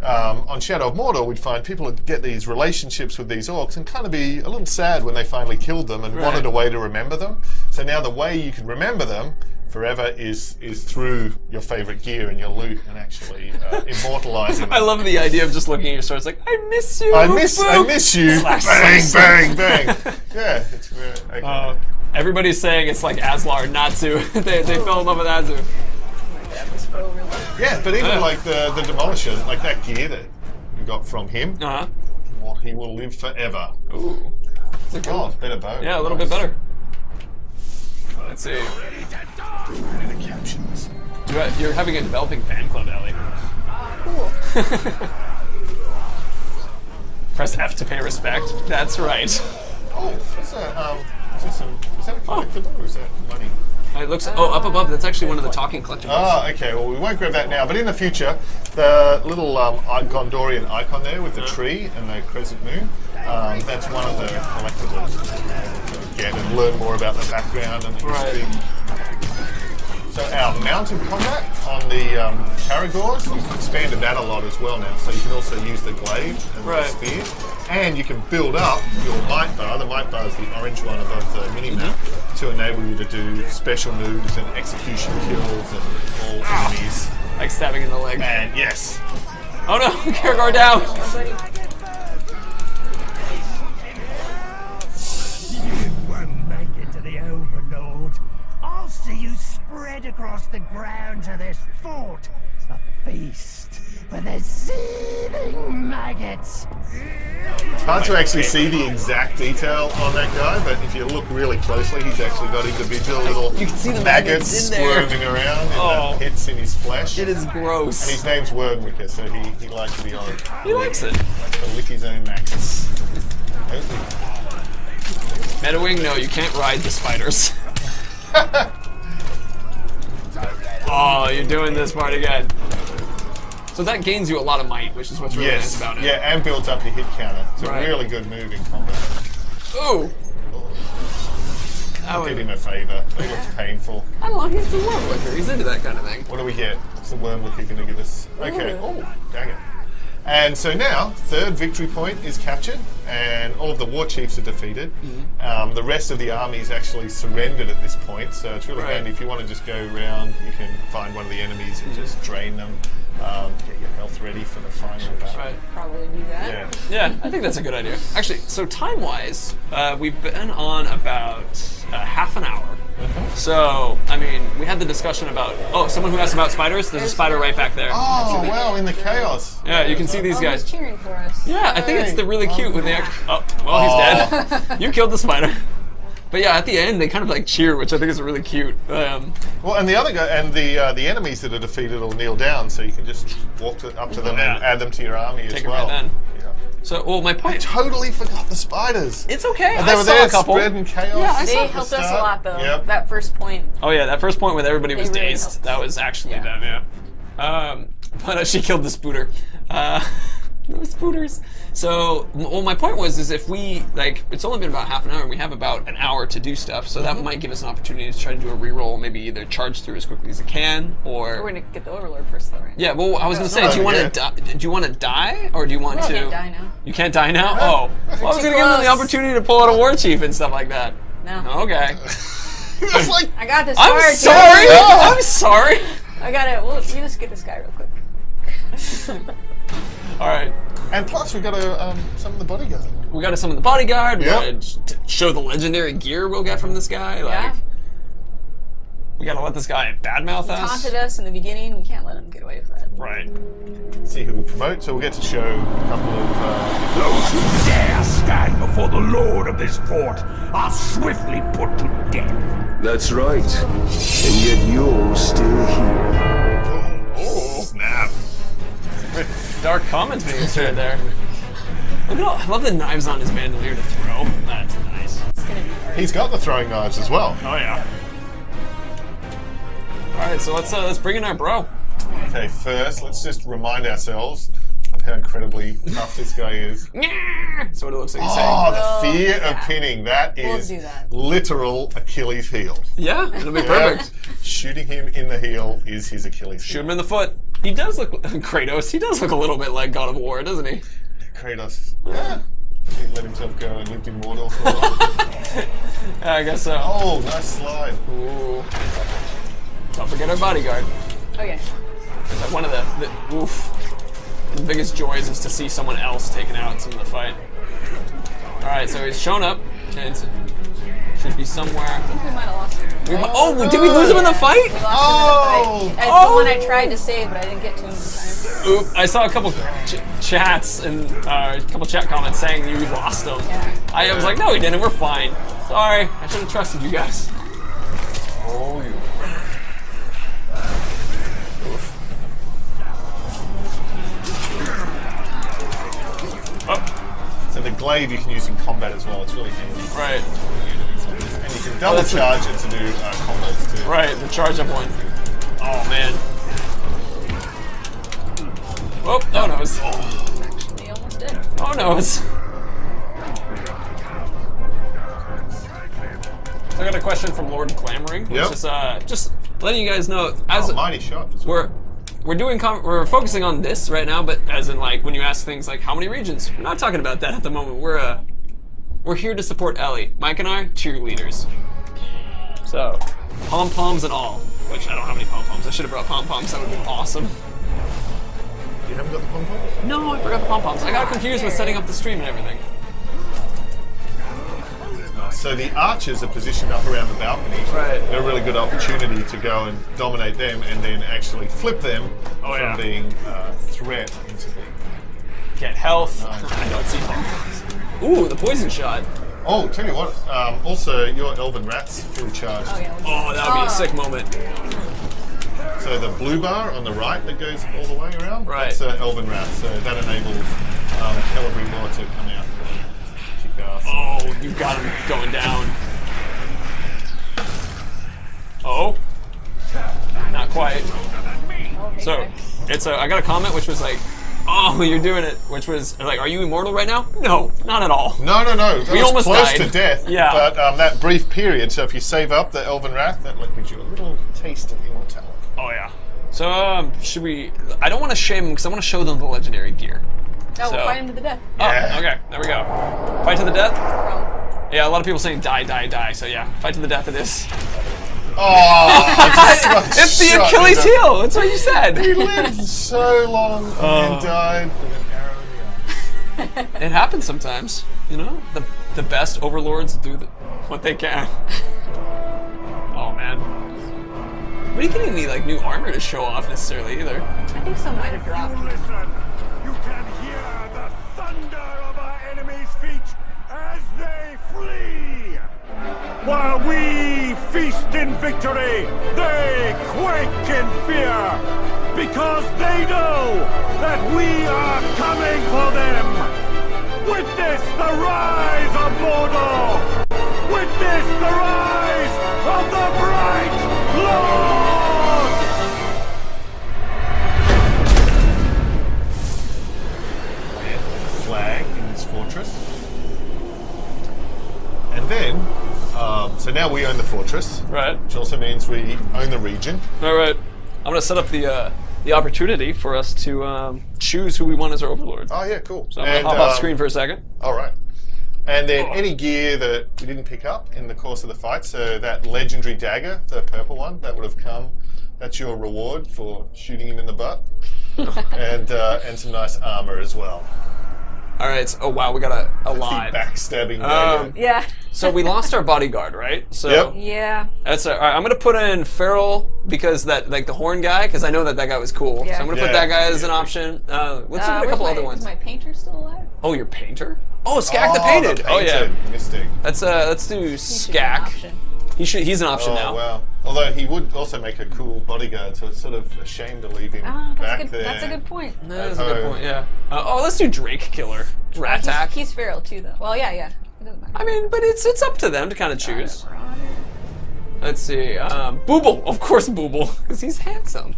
on Shadow of Mordor, we'd find people would get these relationships with these orcs and kind of be a little sad when they finally killed them and wanted a way to remember them. So now the way you can remember them forever is through your favorite gear and your loot and actually immortalizing them. I love the idea of just looking at your sword. It's like, I miss you. I miss you. Slash, bang, slash, bang, bang. Yeah, it's very. Everybody's saying it's like Aslar, Natsu. they fell in love with Azu. Yeah, but even like the Demolisher, like that gear that you got from him, well, he will live forever. Ooh. That's a good one. Better bow. Yeah, a little bit better. Let's see. Captions. You're having a developing fan club, Ellie. Cool. Press F to pay respect. That's right. Oh, is that a collectible or is that money? It looks. Oh, up above. That's actually one of the talking collectibles. Oh, okay. Well, we won't grab that now. But in the future, the little Gondorian icon there with the tree and the crescent moon, that's one of the collectibles to get and learn more about the background and the history. So our mounted combat on the Caragors, we've expanded that a lot as well now. So you can also use the glaive and the spear. And you can build up your might bar. The might bar is the orange one above the mini-map to enable you to do special moves and execution kills and all enemies. Like stabbing in the leg. And yes. Oh no, Caragor down! You won't make it to the Overlord. I'll see you spread across the grounds of this fort. A feast for the seething maggots. It's hard to actually see the exact detail on that guy, but if you look really closely, he's actually got individual little You can see the maggots in there. squirming around in the pits in his flesh. It is gross. And his name's Wormwicker, so he likes to be on. He likes it. To lick his own maggots. Metawing, no, you can't ride the spiders. Oh, you're doing this part again. So that gains you a lot of might, which is what's really nice about it. Yeah, and builds up your hit counter. It's a really good move in combat. Ooh! I did him a favour. It looks painful. I don't know, he's the Wormwicker. He's into that kind of thing. What do we get? What's the Wormwicker going to give us? Okay. Oh, dang it. And so now, third victory point is captured, and all of the Warchiefs are defeated. The rest of the army's actually surrendered at this point, so it's really handy if you want to just go around, you can find one of the enemies and just drain them, get your health ready for the final battle. Probably do that. Yeah, I think that's a good idea. Actually, so time-wise, we've been on about half an hour. So, I mean, we had the discussion about, someone who asked about spiders, there's a spider right back there. Oh, wow, in the chaos. Yeah, you can see these guys. He's cheering for us. Yeah, I think it's the really cute when they actually, he's dead. You killed the spider. But yeah, at the end, they kind of like cheer, which I think is really cute. Well, and the other guy, and the enemies that are defeated will kneel down, so you can just walk up to them and add them to your army as well. Right then. So, well, my point. I totally forgot the spiders. It's okay. They were there, spreading chaos. Yeah, they helped us a lot, though. Yep. That first point. Oh yeah, that first point where everybody was really dazed. helped. That was actually them. Yeah. But she killed the spooter. No spooters. So, well, my point was, if we, it's only been about half an hour, and we have about an hour to do stuff, so that might give us an opportunity to try to do a reroll, maybe either charge through as quickly as it can, or... We're gonna get the Overlord first, though, right? Yeah, well, I was gonna say, do you want to die, or do you want to... I can't die now. You can't die now? Oh. Well, I was gonna give them the opportunity to pull out a Warchief and stuff like that. No. Okay. I got this. I'm sorry! I'm sorry! I got it. Well, you just get this guy real quick. Alright. And plus, we got to summon the bodyguard. We got to summon the bodyguard. We got to show the legendary gear we'll get from this guy. We got to let this guy badmouth us. He taunted us in the beginning. We can't let him get away with that. Right. See who we promote. So we'll get to show a couple of... Those who dare stand before the lord of this fort are swiftly put to death. That's right. And yet you're still here. Oh, snap. Dark comments being shared there. Look at all, I love the knives on his bandolier to throw. That's nice. It's gonna be hard. He's got the throwing knives as well. Oh yeah. All right, so let's bring in our bro. Okay, first, let's just remind ourselves of how incredibly tough this guy is. That's what it looks like he's saying. Oh, the fear of pinning. That is do that. literal Achilles heel. Yeah, it'll be perfect. Shooting him in the heel is his Achilles heel. Shoot him in the foot. He does look, Kratos, he does look a little bit like God of War, doesn't he? Kratos. Yeah. He let himself go and lived in Mordor for a while. Yeah, I guess so. Oh, nice slide. Ooh. Don't forget our bodyguard. Okay. Like one of the biggest joys is to see someone else taking out some of the fight. Alright, so he's shown up, and should be somewhere. I think we might have lost him. Did we lose him in the fight? We lost him in the fight. That's the one I tried to save, but I didn't get to him in time. Oop, I saw a couple chats and a couple chat comments saying you lost him. Yeah. I was like, no, we didn't. We're fine. Sorry, I should have trusted you guys. Oh, you. So the glaive you can use in combat as well. It's really handy. Right. And you can can double charge it to do combos too. Right, the charge up one. Oh man. Oh noes. He almost did. Oh noes. I got a question from Lord Clamoring, which is just letting you guys know as mighty shot. Well. we're focusing on this right now, but as in like when you ask things like how many regions, we're not talking about that at the moment. We're here to support Ellie. Mike and I, cheerleaders. So pom poms and all. Which I don't have any pom poms. I should have brought pom poms. That would have been awesome. You haven't got the pom poms? No, I forgot the pom poms. I got confused with setting up the stream and everything. So the archers are positioned up around the balcony. Right. They're a really good opportunity to go and dominate them and then actually flip them from being a threat into being... Get health. Nice. I don't see pom poms. Ooh, the poison shot. Oh, tell you what, also your Elven Rat's fully charged. Oh, yeah. Oh, that would be a sick moment. So the blue bar on the right that goes all the way around, right. that's Elven Rat, so that enables Calibre Law to come out and kick ass. Oh, you got him going down. Oh. Not quite. So, I got a comment which was like, oh, you're doing it, which was like, are you immortal right now? No, not at all. No. We That was almost close died. to death. Yeah. But that brief period, so if you save up the Elven Wrath, that gives you a little taste of immortality. Oh yeah. So should we? I don't want to shame them because I want to show them the legendary gear. Oh, So- we'll fight him to the death. Yeah. Oh, okay. There we go. Fight to the death. Wrong. Yeah, a lot of people saying die, die, die. So yeah, fight to the death it is. Oh, It's the Achilles heel. That's what you said. He lived so long and died with an arrow in the arm. It happens sometimes. You know, the best overlords do what they can. Oh man. We didn't get any like new armor to show off necessarily either. I think some might have dropped. You listen. You can hear the thunder of our enemies' feet as they flee. While we feast in victory, they quake in fear, because they know that we are coming for them. Witness the rise of Mordor! Witness the rise of the bright Lord! Flag in this fortress. And then, so now we own the fortress, Right. which also means we own the region. All right. I'm gonna set up the opportunity for us to choose who we want as our overlord. Oh yeah, cool. So I'm gonna hop off screen for a second. All right. And then any gear that we didn't pick up in the course of the fight, so that legendary dagger, the purple one, that would have come. That's your reward for shooting him in the butt, and some nice armor as well. All right. So, oh wow, we got a lot. The backstabbing dagger. Yeah. So we lost our bodyguard, right? So Yep. Yeah. that's all right. I'm gonna put in Farrell because that like the horn guy because I know that guy was cool. Yeah. So I'm gonna put Yeah. that guy as an option. Let's look at a couple other ones. Is my painter still alive? Oh, your painter? Oh, Skak the Painted. The Oh yeah. Mystic. Let's do He should be an Skak. option. He's an option Oh now. wow. Although he would also make a cool bodyguard, so it's sort of a shame to leave him Ah, back that's there. a good point. That's a good point. Yeah. Let's do Drake Killer. Rat Attack. He's feral too, though. Well, yeah. It doesn't matter. I mean, but it's up to them to kind of choose. Let's see. Booble, of course, Booble, because he's handsome.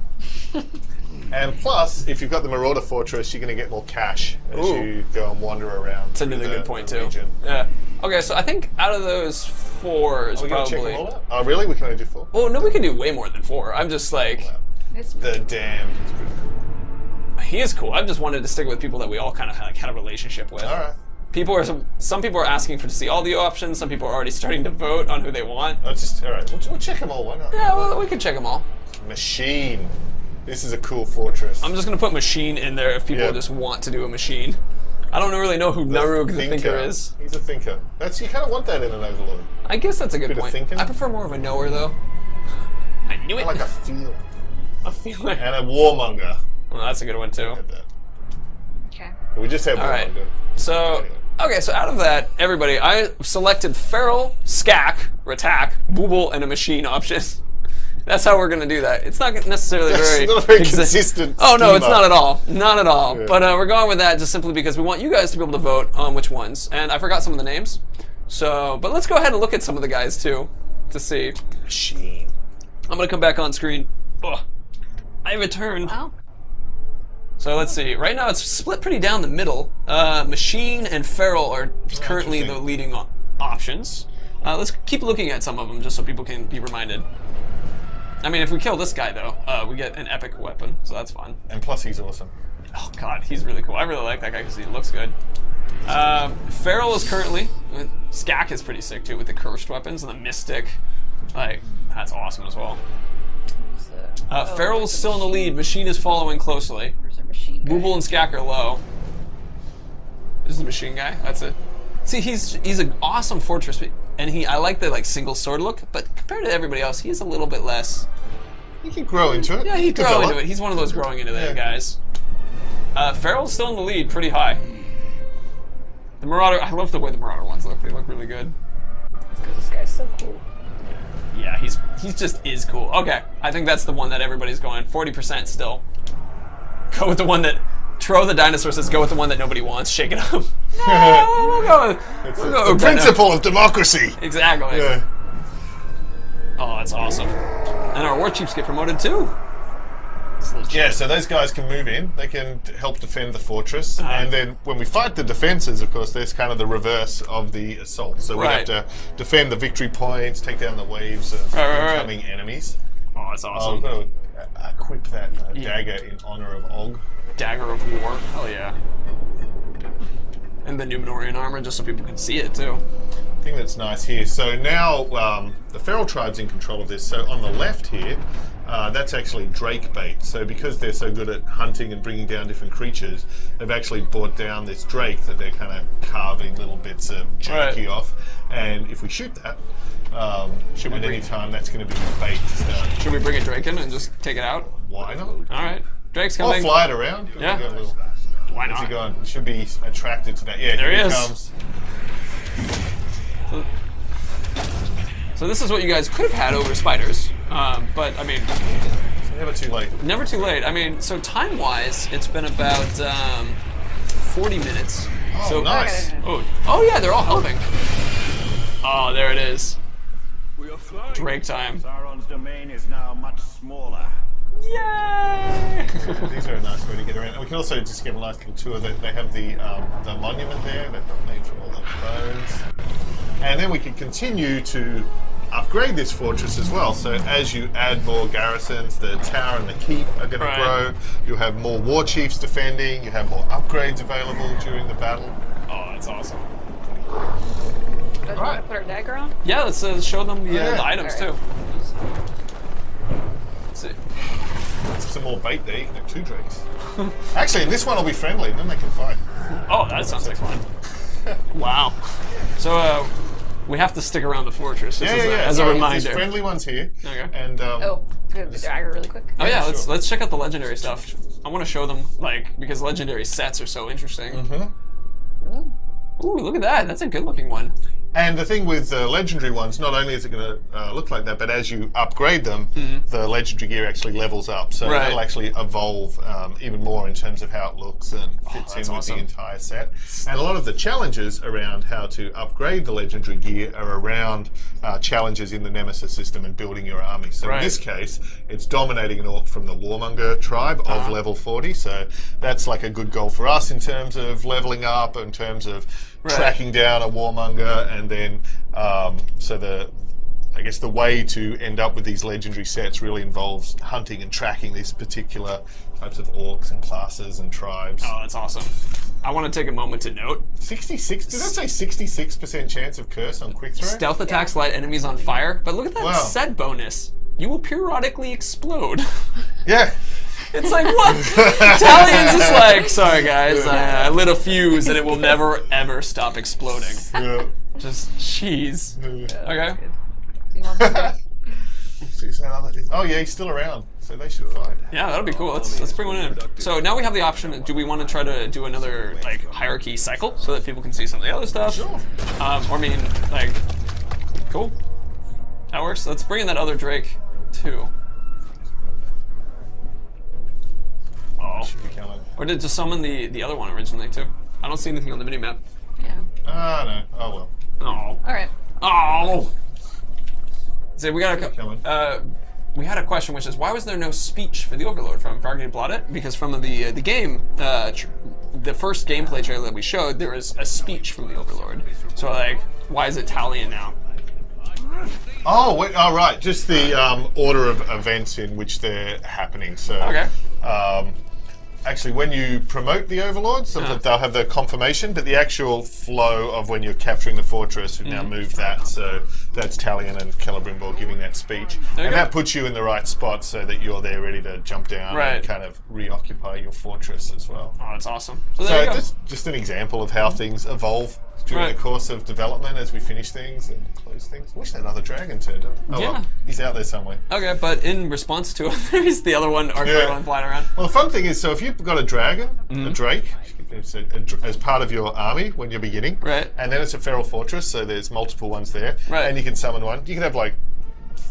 And plus, if you've got the Marauder Fortress, you're going to get more cash as Ooh. you go and wander around. That's another the- good point the too. region. Yeah. Okay, so I think out of those four is Are we going to check probably. them all out? Oh, really? We can only do 4? Well, no, we can do way more than 4. I'm just like, The Damned is pretty cool. he is cool. I've just wanted to stick with people that we all kind of like had a relationship with. All right. Some people are asking to see all the options. Some people are already starting to vote on who they want. All right. We'll check them all. Why not? Yeah, well, we can check them all. Machine. This is a cool fortress. I'm just gonna put machine in there if people Yeah. just want to do a machine. I don't really know who Narug the Thinker is. He's a thinker. You kind of want that in an Overlord. I guess that's a good Bit of point. thinking. I prefer more of a knower though. I knew I it. like a feel. A feeling. And a warmonger. Well, that's a good one too. Had that. Okay. We just have All right. warmonger. So, okay, so out of that, everybody, I selected Feral, Skak, Ratak, Booble, and a machine option. That's how we're gonna do that. It's not necessarily That's not a very consistent Oh no, it's schema. not at all. Not at all. Yeah. But we're going with that just simply because we want you guys to be able to vote on which ones. And I forgot some of the names. So, but let's go ahead and look at some of the guys too. to see. Machine. I'm gonna come back on screen. Ugh. I returned. Oh. So let's see. Right now it's split pretty down the middle. Machine and Feral are currently the leading options. Let's keep looking at some of them just so people can be reminded. I mean, if we kill this guy though, we get an epic weapon, so that's fun. And plus, he's awesome. Oh god, he's really cool. I really like that guy because he looks good. Feral is currently. Skak is pretty sick too with the cursed weapons and the mystic. Like, that's awesome as well. Feral is still in the lead. Machine is following closely. Where's the machine guy? Booble and Skak are low. This is the machine guy. That's it. See, he's an awesome fortress, and I like the single sword look. But compared to everybody else, he's a little bit less. He can grow into it. Yeah, he can grow into it. He's one of those growing into it guys. Feral's still in the lead, pretty high. The Marauder. I love the way the Marauder ones look. They look really good. This guy's so cool. Yeah, he's just is cool. Okay, I think that's the one that everybody's going. 40% still. Go with the one that Tro the dinosaur says. Go with the one that nobody wants. Shake it up. No, we'll go. It's the principle of democracy. Exactly. Yeah. Oh, that's awesome. And our Warchiefs get promoted too. Yeah, so those guys can move in. They can help defend the fortress, and then when we fight the defenses, of course, there's kind of the reverse of the assault. So we have to defend the victory points, take down the waves of incoming enemies. Oh, that's awesome. I'm going to equip that dagger in honor of Og. Dagger of War. Hell yeah. And the Numenorian armor, just so people can see it too. I think that's nice here. So now the Feral tribe's in control of this. So on the left here, that's actually drake bait. So because they're so good at hunting and bringing down different creatures, they've actually brought down this drake that they're kind of carving little bits of jerky off. And if we shoot that, at any time, that's going to be bait to start. Should we bring a drake in and just take it out? Why not? All right. Drake's coming. I'll fly it around. Yeah. Why not? Where's he going? He should be attracted to that. Yeah, there here he he is. comes. So this is what you guys could have had over spiders, but I mean, Never too late. Never too late. I mean, so time-wise, it's been about 40 minutes. Oh, so nice. Oh yeah, they're all helping. Oh, there it is. We are flying. Drake time. Sauron's domain is now much smaller. Yay! These are a nice way to get around. And we can also just give a nice little tour. They have the monument there that got made from all the bones. And then we can continue to upgrade this fortress as well. So as you add more garrisons, the tower and the keep are going to grow. You'll have more war chiefs defending. You have more upgrades available during the battle. Oh, that's awesome. Does you want to put our dagger on? Yeah, let's show them the items too. Let's see. Some more bait there. You can have 2 drakes. Actually, this one will be friendly, and then they can fight. Oh, that sounds like fun. Wow. So we have to stick around the fortress as a reminder. There's friendly ones here. Okay. And the dagger really quick. Oh yeah, let's check out the legendary stuff. I want to show them because legendary sets are so interesting. Ooh, look at that. That's a good looking one. And the thing with the legendary ones, not only is it going to look like that, but as you upgrade them, the legendary gear actually levels up. So it'll actually evolve even more in terms of how it looks and fits in with the entire set. And a lot of the challenges around how to upgrade the legendary gear are around challenges in the Nemesis system and building your army. So in this case, it's dominating an orc from the Warmonger tribe of level 40. So that's like a good goal for us in terms of leveling up, in terms of tracking down a Warmonger, and then I guess the way to end up with these legendary sets really involves hunting and tracking these particular types of orcs and classes and tribes. Oh, that's awesome. I want to take a moment to note. 66? Did that say 66% chance of curse on quick throw? Stealth attacks light enemies on fire, but look at that set bonus. You will periodically explode. Yeah. It's like, what? Italians is like, sorry guys, I lit a fuse and it will never ever stop exploding. Yeah. Just cheese. Okay. Oh yeah, he's still around, so they should fight. Yeah, that'll be cool. Let's bring one in. So now we have the option. Do we want to try to do another hierarchy cycle so that people can see some of the other stuff? Sure. Or I mean, cool. That works. Let's bring in that other Drake too. Oh. Or did it just summon the other one originally too? I don't see anything on the minimap. Yeah. Ah, no. Oh well. Oh. Alright. Oh. So we got we had a question, which is why was there no speech for the Overlord from Fargate Blotted? Because from the game, the first gameplay trailer that we showed, there was a speech from the Overlord. So like, why is it Talion now? Oh, wait, oh, right. Just the order of events in which they're happening. So, okay. Actually, when you promote the Overlords, they'll have the confirmation, but the actual flow of when you're capturing the fortress, we've now moved that. So that's Talion and Celebrimbor giving that speech. And that puts you in the right spot so that you're there ready to jump down and kind of reoccupy your fortress as well. Oh, that's awesome. So that's just an example of how things evolve during the course of development as we finish things and close things. I wish that other dragon turned up. Oh, well, he's out there somewhere. Okay, but in response to others, the other one, one flying around. Well, the fun thing is, so if you've got a dragon, a drake, as part of your army when you're beginning, and then it's a feral fortress, so there's multiple ones there, and you can summon one. You can have like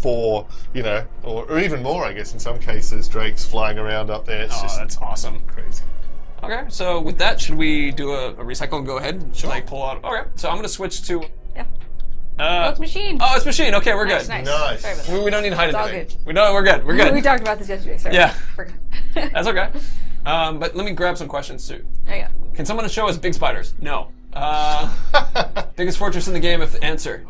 4, you know, or even more, I guess, in some cases, drakes flying around up there. It's just that's awesome. Crazy. Okay, so with that, should we do a recycle and go ahead? Sure. Like pull out. Okay, so I'm going to switch to. Yep. Oh, it's machine. Oh, it's machine. Okay, we're good. Nice. Sorry about that. We don't need to hide it's anything. All good. We're good. We're good. We talked about this yesterday. Sorry. Yeah. Forgot. That's okay. But let me grab some questions too. There you go. Can someone show us big spiders? No. Biggest fortress in the game? If the answer.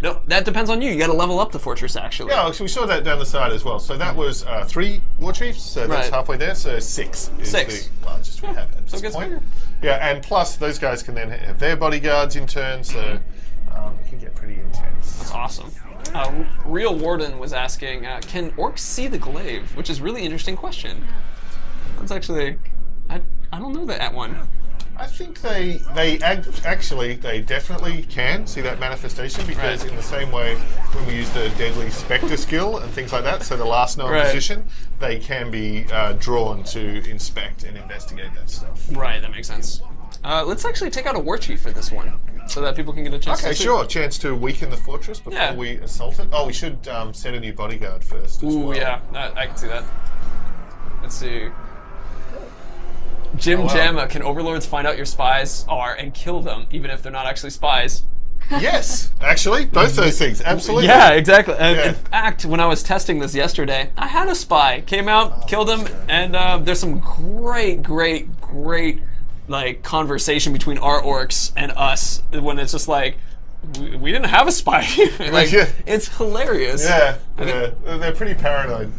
No, that depends on you. You got to level up the fortress, actually. Yeah, so we saw that down the side as well. So that was 3 Warchiefs, so that's halfway there. So 6 is the largest we have at this point. Yeah, and plus those guys can then have their bodyguards in turn, so it can get pretty intense. That's awesome. Real Warden was asking, can orcs see the glaive? Which is a really interesting question. That's actually, I don't know that one. I think they definitely can see that manifestation because in the same way when we use the deadly spectre skill and things like that, so the last known position, they can be drawn to inspect and investigate that stuff. Right, that makes sense. Let's actually take out a Warchief for this one so that people can get a chance to see. Sure. Chance to weaken the fortress before we assault it. Oh, we should set a new bodyguard first as well. Yeah, I can see that. Let's see. Jim Jamma, can overlords find out your spies are and kill them, even if they're not actually spies? Yes, actually, both those things, absolutely. Yeah, exactly. In fact, when I was testing this yesterday, I had a spy. Came out, killed him, and there's some great like conversation between our orcs and us when it's just like, we didn't have a spy. Like, it's hilarious. Yeah, they're pretty paranoid.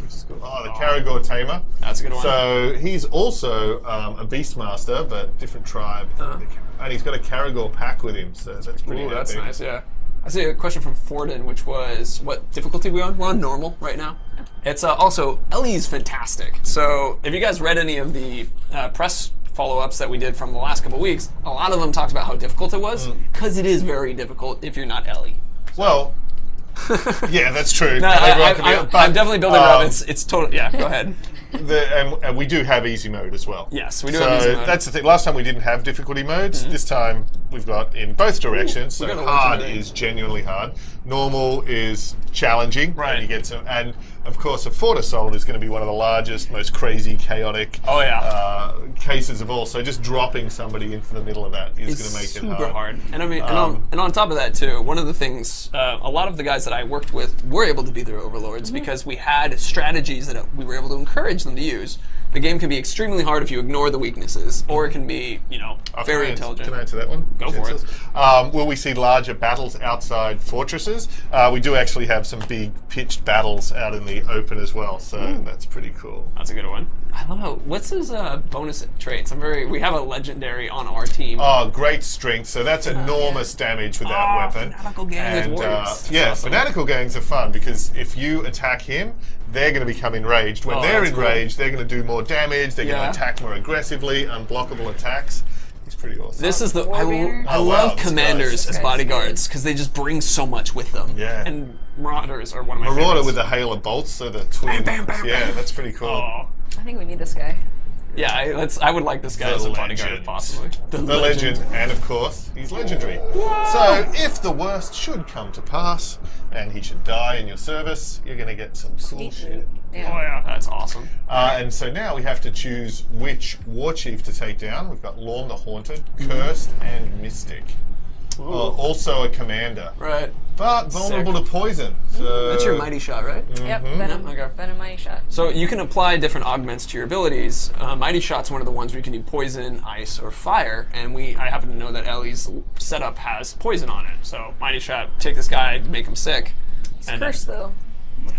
Oh, the Karagor Tamer. That's a good one. So he's also a Beastmaster, but different tribe. And he's got a Karagor pack with him, so that's pretty epic. That's nice, yeah. I see a question from Forden, which was, what difficulty are we on? We're on normal right now. It's also, Ellie's fantastic. So if you guys read any of the press follow-ups that we did from the last couple weeks, a lot of them talked about how difficult it was, because it is very difficult if you're not Ellie. So. Well, yeah, that's true. No, I'm definitely building it up. It's total. Yeah, go ahead. And we do have easy mode as well. Yes, we do have easy mode. That's the thing. Last time we didn't have difficulty modes. This time we've got in both directions. So hard is genuinely hard. Normal is challenging. Right. And you get some. And of course, a Fort Assault is going to be one of the largest, most crazy, chaotic cases of all. So just dropping somebody into the middle of that is going to make it super hard. And I mean, and on top of that too, one of the things, a lot of the guys that I worked with were able to be their overlords because we had strategies that we were able to encourage them to use. The game can be extremely hard if you ignore the weaknesses, or it can be, very intelligent. Can I answer that one? Go for it. Will we see larger battles outside fortresses? We do actually have some big pitched battles out in the open as well, so that's pretty cool. That's a good one. I love how, what's his bonus traits? We have a legendary on our team. Oh, great strength. So that's enormous damage with that weapon. Fanatical gang with warriors. Awesome. Fanatical gangs are fun because if you attack him, they're going to become enraged. When they're enraged, they're going to do more damage. They're going to attack more aggressively, unblockable attacks. It's pretty awesome. This is the I love commanders as bodyguards because they just bring so much with them. Yeah. And marauders are one of my favorites. Marauder with the hail of bolts, so the twin. Yeah, that's pretty cool. I think we need this guy. Yeah, I would like this guy as a bodyguard if possibly. The legend, and of course, he's legendary. So if the worst should come to pass, and he should die in your service, you're going to get some cool shit. Yeah. Oh yeah, that's awesome. And so now we have to choose which Warchief to take down. We've got Lorn the Haunted, Cursed, and Mystic. Also a commander. Right. But vulnerable to poison. So That's your mighty shot, right? Yep, Venom, Okay. Venom Mighty Shot. So you can apply different augments to your abilities. Mighty Shot's one of the ones where you can do poison, ice, or fire. And I happen to know that Ellie's setup has poison on it. So Mighty Shot, take this guy, make him sick. It's cursed though.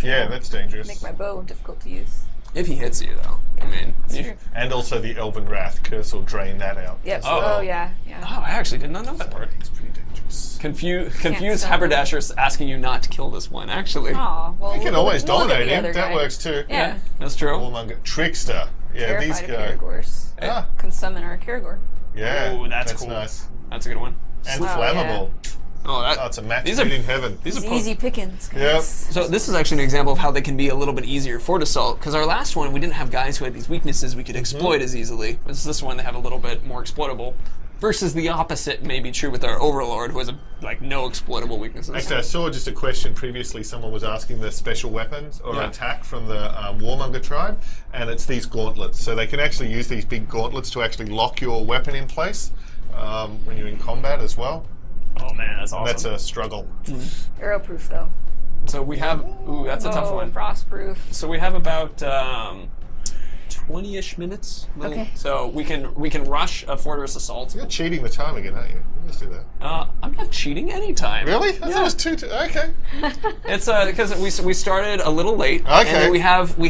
Yeah, that's dangerous. Make my bow difficult to use. If he hits you, though. I mean, True. And also the Elven Wrath curse will drain that out. Yep. as well. Oh yeah. Oh, I actually did not know that part. It's pretty dangerous. Confused stop haberdasher's asking you not to kill this one, actually. Aw, well, You can always we'll look at dominate the him. other That guy. works too. Yeah. That's true. Warmonger. Trickster. Yeah, Terrified these of guys. Caragors. Ah, Can summon our Caragor. yeah. Ooh, that's cool. nice. That's a good one. And Oh, flammable. Oh, Oh, it's a match These made are- in heaven. These It's are easy pickings, guys. Yep. So this is actually an example of how they can be a little bit easier for Assault, because our last one, we didn't have guys who had these weaknesses we could exploit as easily. This one, they have a little bit more exploitable. Versus the opposite may be true with our Overlord, who has no exploitable weaknesses. Actually, I saw just a question previously. Someone was asking the special weapons or Yeah. attack from the Warmonger tribe, and it's these gauntlets. So they can actually use these big gauntlets to actually lock your weapon in place when you're in combat as well. Oh man, that's And awesome. that's a struggle. Arrow proof though. So we have, ooh, that's a tough one. Frost proof. So we have about 20-ish minutes. Okay. So we can rush a Fortress Assault. You're cheating the time again, aren't you? Let's do that. I'm not cheating any time. Really? I thought it was two. Okay. It's because we started a little late, and Okay. then we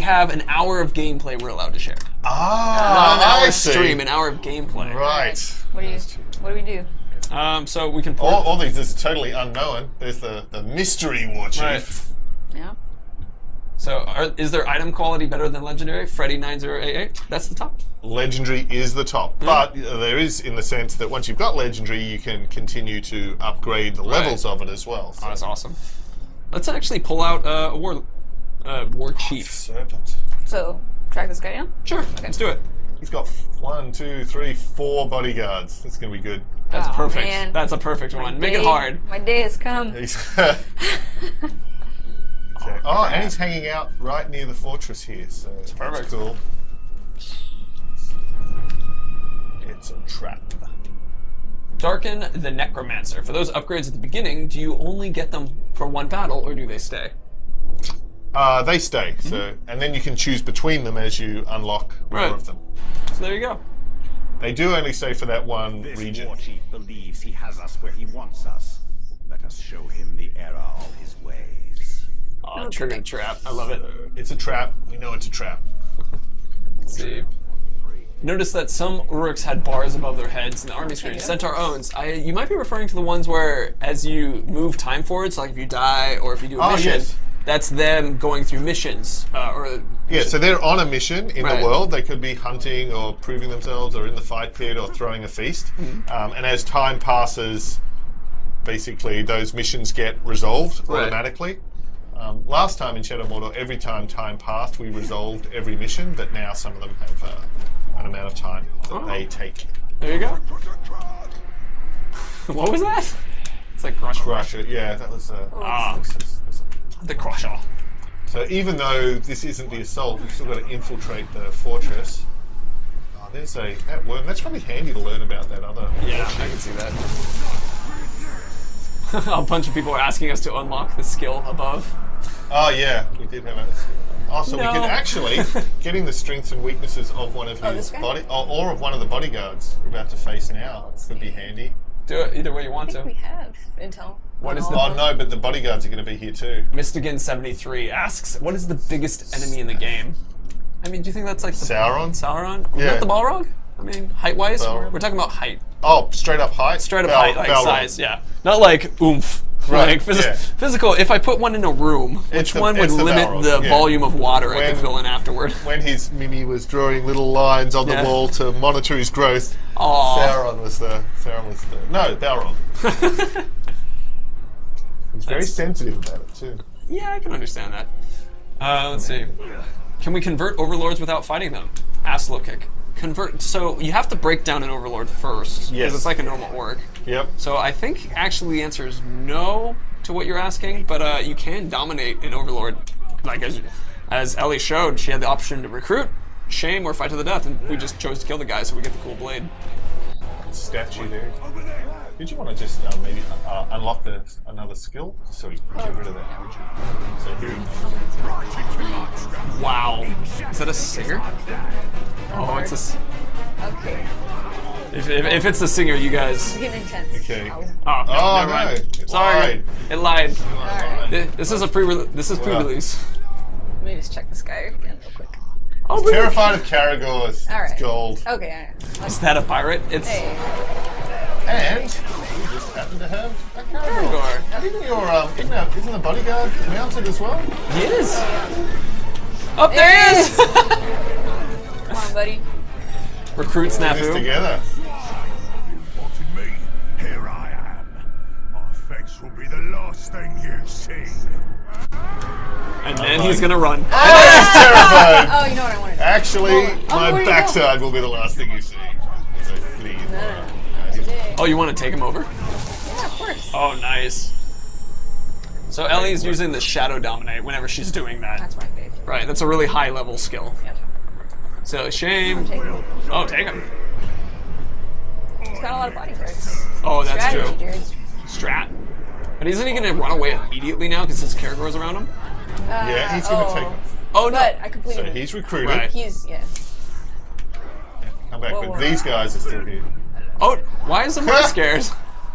have an hour of gameplay we're allowed to share. Ah, Not an hour I of see. stream, an hour of gameplay. Right. What do we do? So we can. All these is totally unknown. There's the mystery Warchief. Right. Yeah. So is there item quality better than Legendary? Freddy 9088. That's the top. Legendary is the top, but there is in the sense that once you've got Legendary, you can continue to upgrade the levels of it as well. So. Oh, that's awesome. Let's actually pull out a Warchief. Serpent. So track this guy down. Sure, let's do it. He's got 1, 2, 3, 4 bodyguards. That's going to be good. That's Oh, perfect. man. That's a perfect one. Make it Day- hard. My day has come. He's oh, and he's hanging out right near the fortress here, so it's perfect. cool. It's a trap. Darken the Necromancer. For those upgrades at the beginning, do you only get them for one battle, or do they stay? They stay, so and then you can choose between them as you unlock more Right. of them. So there you go. They do only stay for that one This region. Warchief believes he has us where he wants us. Let us show him the error of his ways. Oh, trigger trap. I love it. It's a trap. We know it's a trap. Let's see. Notice that some Uruks had bars above their heads in the army screen. Centaur owns. You might be referring to the ones where, as you move time forward, so like if you die or if you do a mission, yes. that's them going through missions. Yeah, so they're on a mission in Right. the world. They could be hunting or proving themselves or in the fight pit or throwing a feast. And as time passes, basically those missions get resolved Right. automatically. Last time in Shadow Mordor, every time passed, we resolved every mission, but now some of them have an amount of time that they take. There you go. What was that? It's like crush. Crush it, yeah, that was The crusher. So even though this isn't the assault, we've still got to infiltrate the fortress. Oh, there's that worm. That's probably handy to learn about that other. Yeah, I can see that. A bunch of people are asking us to unlock the skill above. Oh yeah, we did have a. Oh, so we No. could actually getting the strengths and weaknesses of one of this his guy? body, or of one of the bodyguards we're about to face now. Could be handy. Do it either way you want I think we to. have intel. What is on the- all Oh of no, but the bodyguards are going to be here too. Mystigan73 asks, what is the biggest enemy in the game? I mean, do you think that's like the Sauron? Sauron? Yeah. Not the Balrog? I mean, height-wise? Balrog. We're talking about height. Oh, straight up height. Straight up height, like Balrog. size, yeah. Not like oomph. Right, Like yeah. physical, if I put one in a room, which the- one would it's the limit Balrog, the yeah. volume of water I When- could fill in afterward? When his Mimi was drawing little lines on the Yeah. wall to monitor his growth, Aww. Sauron was the no Balrog. He's very sensitive about it too. Yeah, I can understand that. Let's see. Can we convert overlords without fighting them? Ass low kick. Convert. So you have to break down an overlord first. Yes. Because it's like a normal orc. Yep. So I think actually the answer is no to what you're asking, but you can dominate an overlord. Like as Ellie showed, she had the option to recruit, shame, or fight to the death, and we just chose to kill the guy so we get the cool blade. statue there. Did you want to just maybe unlock another skill? So we get rid of that. So here. Wow. Is that a singer? Oh, it's a. Okay. If it's the singer, you guys. It's getting intense. Okay. Oh, Oh, never no. mind. It Sorry, lied. it lied. Alright. This is a pre-release. Let me just check this guy again real quick. Oh, really? Terrified of Caragors. Alright. It's gold. Okay, alright. Is that a pirate? It's Hey. And we just happen to have a Caragor. Caragor. Even your isn't the bodyguard mounted as well? He is. Oh, there he is. Come on, buddy. Recruit This snafu. together. Wanted me? Here I am. My face will be the last thing you've seen. And then he's gonna run. Terrified. Oh, you know what I wanted. Actually, Oh, my where'd he go? backside will be the last thing you see. As I flee. No. Oh, you want to take him over? Yeah, of course. Oh, nice. So Ellie's using the Shadow Dominate whenever she's doing that. That's my favorite. Right, that's a really high level skill. Yep. So shame. Take it. Oh, take him. He's got a lot of bodyguards. Oh, that's Strategy, true. Jared. Strat. But isn't he gonna run away immediately now because his Caragor's around him? Yeah, he's gonna take him. Oh no. But I completely. So he's recruited. Right. He's Come back, Whoa, but whoa. these guys are still here. Oh, why is the more scared?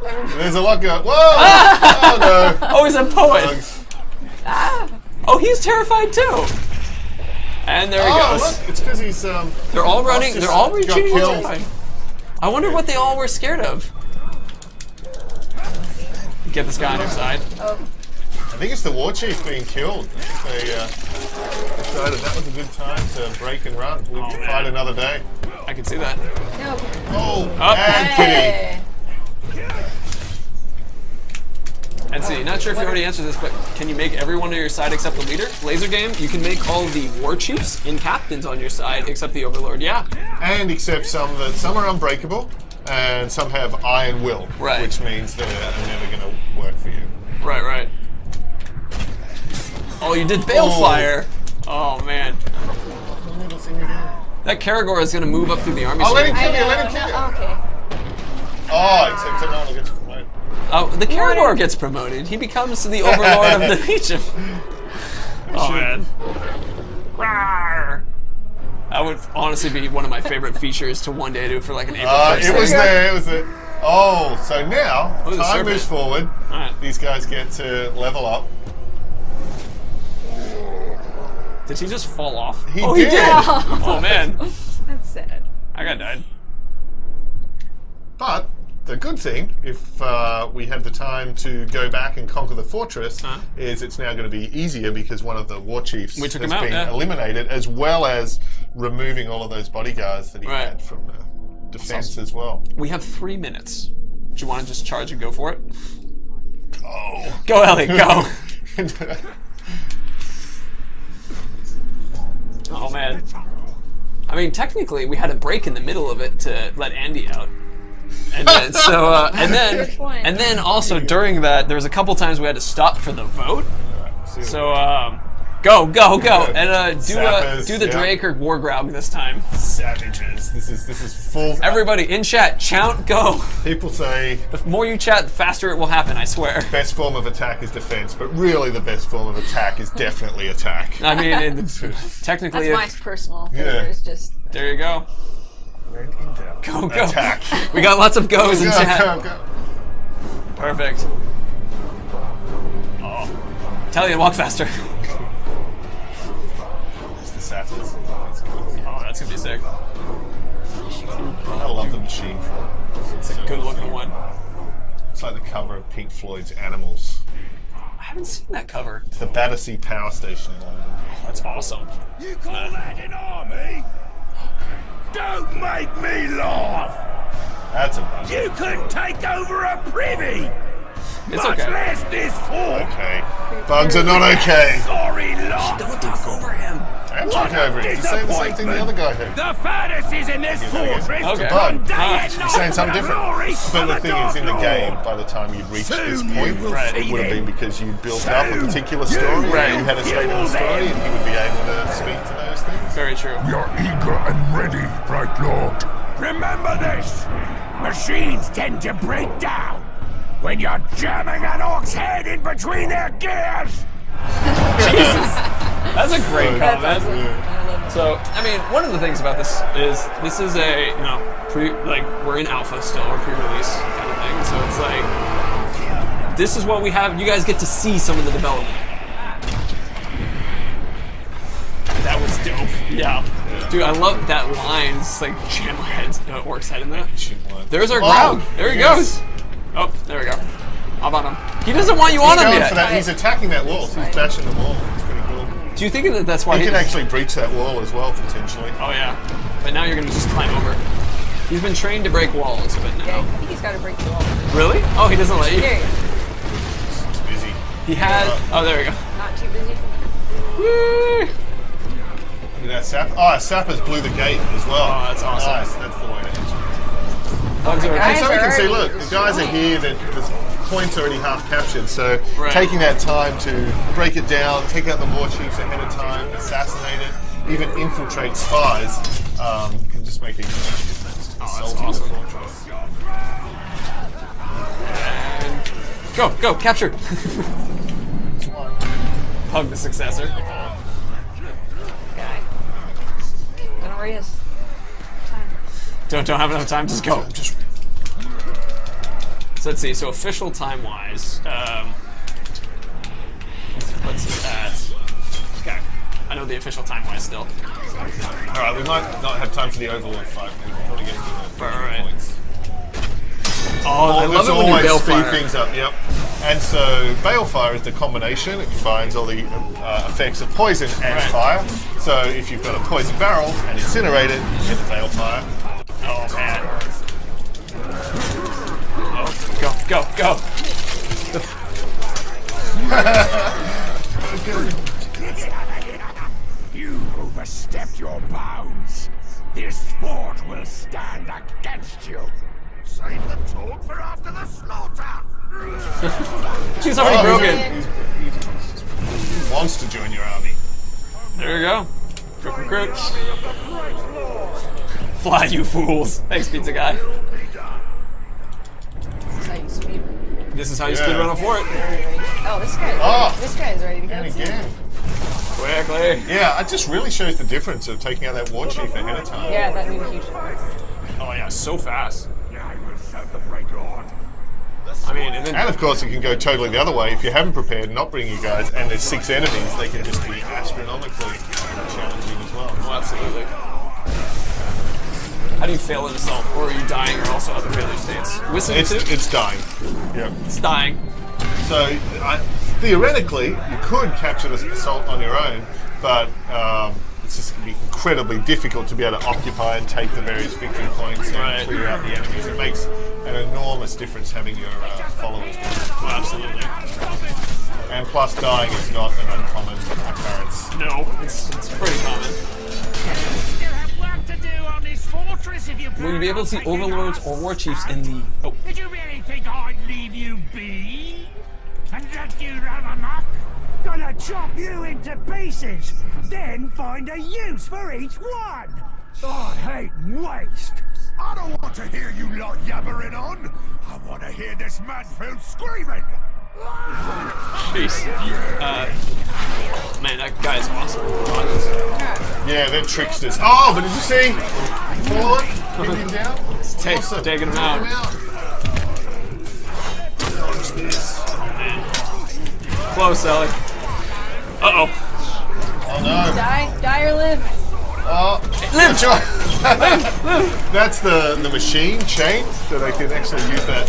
There's a lot going. Whoa! Oh no! Oh, he's a poet. Bugs. Oh, he's terrified too. And there he Oh, goes. look! It's because he's They're all running. just They're all got retreating. killed. Terrified. I wonder what they all were scared of. Get this guy on your side. I think it's the Warchief being killed. I think they decided that was a good time to break and run. We'll Oh, fight man. another day. I can see that. no. Oh, Up. and Kitty. Hey. And see, not sure if you already answered this, but can you make everyone on your side except the leader? Laser game, you can make all the war chiefs and captains on your side except the overlord. Yeah. And except some are unbreakable, and some have iron will, Right. which means they're never going to work for you. Right, right. Oh, you did balefire. Oh man. That Caragor is gonna move up through the army. Oh, let him soon. kill you! I Let him know. kill you! Okay. Oh, except Tonal gets promoted. Oh, the Caragor gets promoted. He becomes the overlord of the Legion. Oh man. Rawr. That would honestly be one of my favorite features to one day do for like an April 1st. It was there. It was there. Oh, so now Oh, the time serpent. moves forward. Alright. These guys get to level up. Did he just fall off? He oh, did. He did. Oh man. That's sad. I got died. But the good thing, if we have the time to go back and conquer the fortress, is it's now going to be easier because one of the war chiefs We has took him out, been yeah. eliminated, as well as removing all of those bodyguards that he Right. had from the defense as well. We have 3 minutes. Do you want to just charge and go for it? Oh. Go, Ellie, go. Oh man. I mean, technically, we had a break in the middle of it to let Andy out, and then Good point. and then also during that, there was a couple times we had to stop for the vote. So go, and Sappers, do the yeah. Drake or Wargrog this time. Savages. This is full. Everybody in chat, chant, go. People say The more you chat, the faster it will happen. I swear. best form of attack is defense, but really the best form of attack is definitely attack. I mean, technically, That's my personal Yeah. favorite. Is just there you go. When in doubt, Go, go. attack. We got lots of goes in Go, chat. go, go. Perfect. Oh. Tell you to walk faster. It's the Sappers. Oh, that's gonna be sick. I love the machine form. It's a good looking one. It's like the cover of Pink Floyd's Animals. I haven't seen that cover. It's the Battersea Power Station in London. That's awesome. You call that an army? Don't make me laugh! That's a bug. You could take over a privy! It's much okay. less this fort! Okay. Bugs are not okay. Sorry, lot! Don't talk over him. I'm talking over it. You're saying the same thing the other guy had. The fantasies in this fortress Okay. Bug. day Ah, and You're night saying something for the different. glory But of the thing is, in the Dark game, Lord. by the time you'd reached this Soon point, you will Right. it see would have been them. because you'd built up a particular story, Right. and you had a statement of the story, and he would be able to speak to those things. Very true. We are eager and ready, Bright Lord. Remember this! Machines tend to break down when you're jamming an orc's head in between their gears. Jesus. That's a great That's comment. awesome. I love it. So, I mean, one of the things about this is a, we're in alpha still, or pre-release kind of thing. So it's like, this is what we have. You guys get to see some of the development. That was dope. Yeah. Dude, I love that line. It's like jam my head, orc's head in there. There's our ground. There he goes. Oh, there we go. How about him? He doesn't want you on him yet. For that. He's attacking that wall. He's bashing the wall. It's pretty cool. Do you think that that's why he can actually breach that wall as well, potentially? Oh yeah. But now you're gonna just climb over. He's been trained to break walls, but now. Yeah, I think he's got to break the wall. Really? Oh, he doesn't let you. There you go. He's busy. He had. Oh, there we go. Not too busy for Woo! Look at that sap. Oh, sappers blew the gate as well. Oh, that's awesome. Nice. That's the way to enter. Bugs are And so we Guys can see, are look, already the guys are here, the point's already half captured, so Right. taking that time to break it down, take out the Warchiefs ahead of time, assassinate it, even infiltrate spies, can just make a huge difference to assaulting the awesome. fortress. And go, capture. Hug the successor. guy. Don't worry his time. Don't have enough time. Just go. Just. So let's see. So official time wise, let's see that. Okay, I know the official time wise still. All right, we might not have time for the Overlord fight. We can probably get into the Right. points. Oh, I love There's it when you always bail speed fire. things up. Yep. And so Balefire is the combination. It combines all the effects of poison and Right. fire. So if you've got a poison barrel and incinerate it, you get the Balefire. Oh man. Oh, go. You overstepped your bounds. This fort will stand against you. Save the talk for after the slaughter. She's already broken. He wants to join your army. There you go. Recruit. Fly, you fools. Thanks, pizza guy. This is how you speed. This is how you Yeah. speed run a fort. Oh, this guy. Oh. This guy's ready to go. And too. again. Quickly. Yeah, it just really shows the difference of taking out that Warchief ahead of time. Yeah, that made a huge difference. Oh yeah, so fast. I will set the break on. I mean, and then And of course, it can go totally the other way. If you haven't prepared and not bring you guys, and there's 6 enemies, they can just be astronomically challenging as well. oh, absolutely. How do you fail an assault, or are you dying, or also other failure states? Whistling too? It's dying. Yeah. It's dying. So theoretically, you could capture this assault on your own, but it's just going to be incredibly difficult to be able to occupy and take the various victory points and Right. clear out the enemies. It makes an enormous difference having your followers with you. Oh, absolutely. And plus, dying is not an uncommon occurrence. No, it's pretty common. Still have work to do on this fortress if you Will you be able to see overlords or war chiefs in the? Oh, Did you really think I'd leave you be? And let you run amok? Gonna chop you into pieces, then find a use for each one! I hate waste! I don't want to hear you lot yabbering on! I want to hear this Mansfield screaming! jeez. Man, that guy's awesome. Yeah, they're tricksters. Oh, but did you see? Forward, hit him down. Awesome. Taking him out. Dodge this. Close, Ellie. Uh-oh. Oh no. Die or live. Oh, Live! that's the machine chain, so they can actually use that.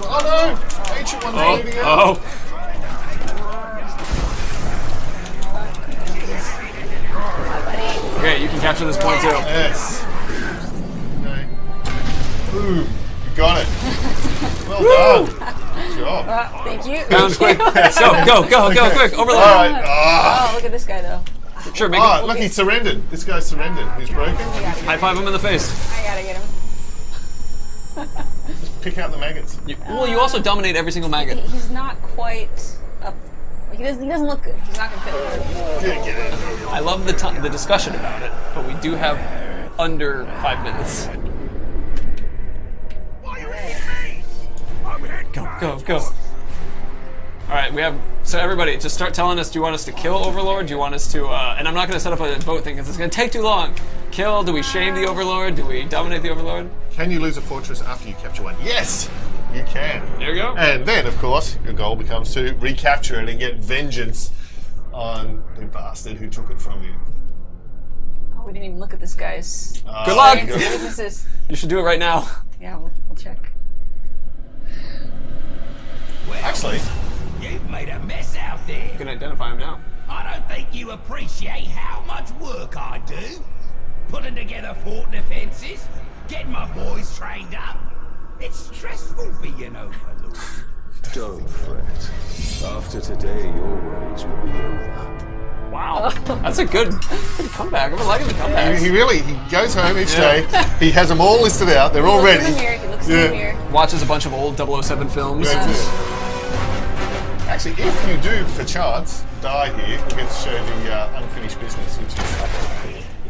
Oh no! Ancient one's leaving out. Oh. Okay, you can capture this point too. Yes. Okay. Boom. You got it. Well done. Good job. Thank you. Bounce quick. Go, quick. Overload. All right. Ah. Oh, look at this guy though. Sure, make Oh, it. look, he surrendered. This guy's surrendered. He's broken. High five him in the face. I gotta get him. Pick out the maggots. Well, you also dominate every single maggot. He's not quite up. Like, he doesn't look good. He's not gonna fit. Yeah, get it. I love the discussion about it, but we do have under 5 minutes. Go, go. Alright, we have... So everybody, just start telling us, do you want us to kill Overlord? Do you want us to... and I'm not going to set up a vote thing, because it's going to take too long. Kill, do we shame the Overlord? Do we dominate the Overlord? Can you lose a fortress after you capture one? Yes! You can. There you go. And then, of course, your goal becomes to recapture it and get vengeance on the bastard who took it from you. Oh, we didn't even look at this guy's Good luck! strengths and weaknesses. You should do it right now. Yeah, we'll check. Actually, You've made a mess out there. You can identify him now. I don't think you appreciate how much work I do. Putting together fort defenses, getting my boys trained up. It's stressful being overlord. Don't fret. After today, your worries will be over. Wow. That's a good comeback. I'm liking the comeback. he goes home each day, he has them all listed out, they're all ready. He looks in the mirror. Watches a bunch of old 007 films. Actually, if you do, perchance, die here, we'll get to show the unfinished business, which is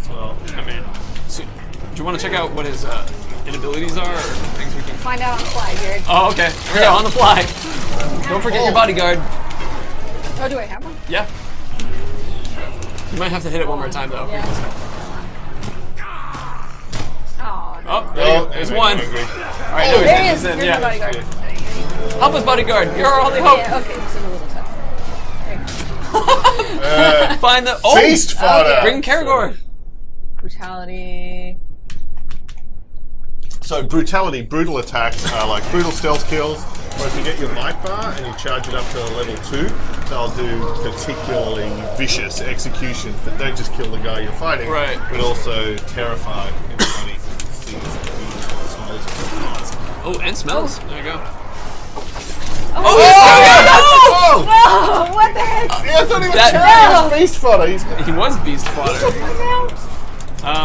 cool. Well, I mean, so, do you want to check out what his inabilities are, or things we can Find out on the fly, Jared. Oh, okay. Here we go, on the fly. Don't forget your bodyguard. Oh, do I have one? Yeah. You might have to hit it one more time, though. Yeah. Oh, no. Oh, there you go. There's one. All right, now There he is. he's in. Here's Yeah. the bodyguard. Help us, bodyguard. You're our only hope. Yeah, okay, this is a little tough. There you go. Find the Beast fodder! Bring Karagor. Brutality. So brutality, brutal attacks are like brutal stealth kills, or if you get your might bar and you charge it up to level 2, they'll do particularly vicious executions that don't just kill the guy you're fighting, Right. but also terrify everybody who sees the smells of the Oh, and smells. There you go. Oh! Oh, what the heck? Yeah, I thought he was That- he was beast fodder. He's He was beast fodder.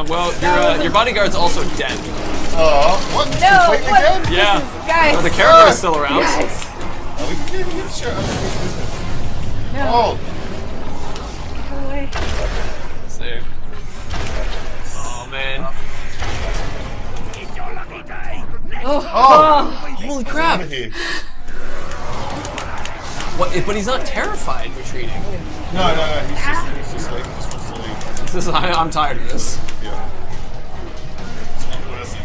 Well, your bodyguard's also dead. what? No, Completely what? dead? Yeah. Guys. But the Karagor is still around. Guys. Oh, we can even get a shirt unfinished business. No. Oh, Go away. See. Oh man. It's your lucky day. Holy crap! out of here. What? But he's not terrified retreating. No, he's just like, just wants to leave. This is, I'm tired of this. Yeah. It's not worth it.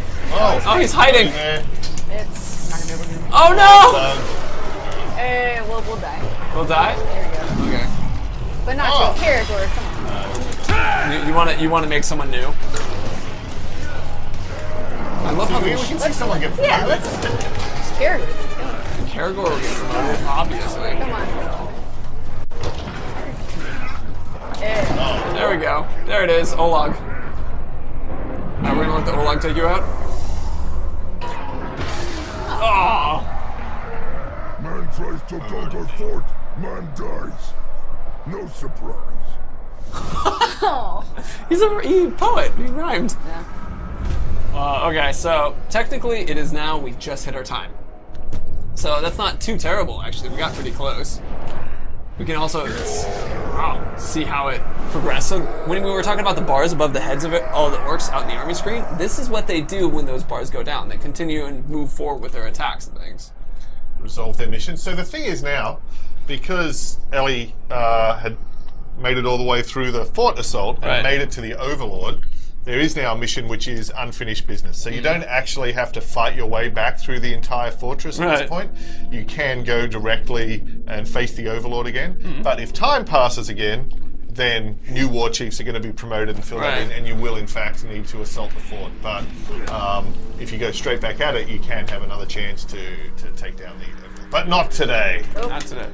Oh, he's hiding. There. It's not gonna be able to. Oh no! We'll die. We'll die. There we go. Okay. But not Oh. to a character. Come on. You want to make someone new? I love how We the can see someone get Yeah, promoted. let's character. Karagor will get promoted, obviously. Come on. There we go. There it is. Olag. Now we're gonna let the Olag take you out. Oh! Man tries to conquer fort, man dies. No surprise. Oh. He's a poet. He rhymed. Yeah. Okay, so technically it is now. We just hit our time. So that's not too terrible, actually. We got pretty close. We can also see how it progressed. So when we were talking about the bars above the heads of all the orcs out in the army screen, this is what they do when those bars go down. They continue and move forward with their attacks and things. Resolve their mission. So the thing is now, because Ellie had made it all the way through the fort assault and Right. made it to the Overlord, there is now a mission which is unfinished business. So you don't actually have to fight your way back through the entire fortress at this Right. point. You can go directly and face the Overlord again. But if time passes again, then new Warchiefs are going to be promoted and filled Right. in, and you will in fact need to assault the fort. But if you go straight back at it, you can have another chance to take down the Overlord. But not today. Not today.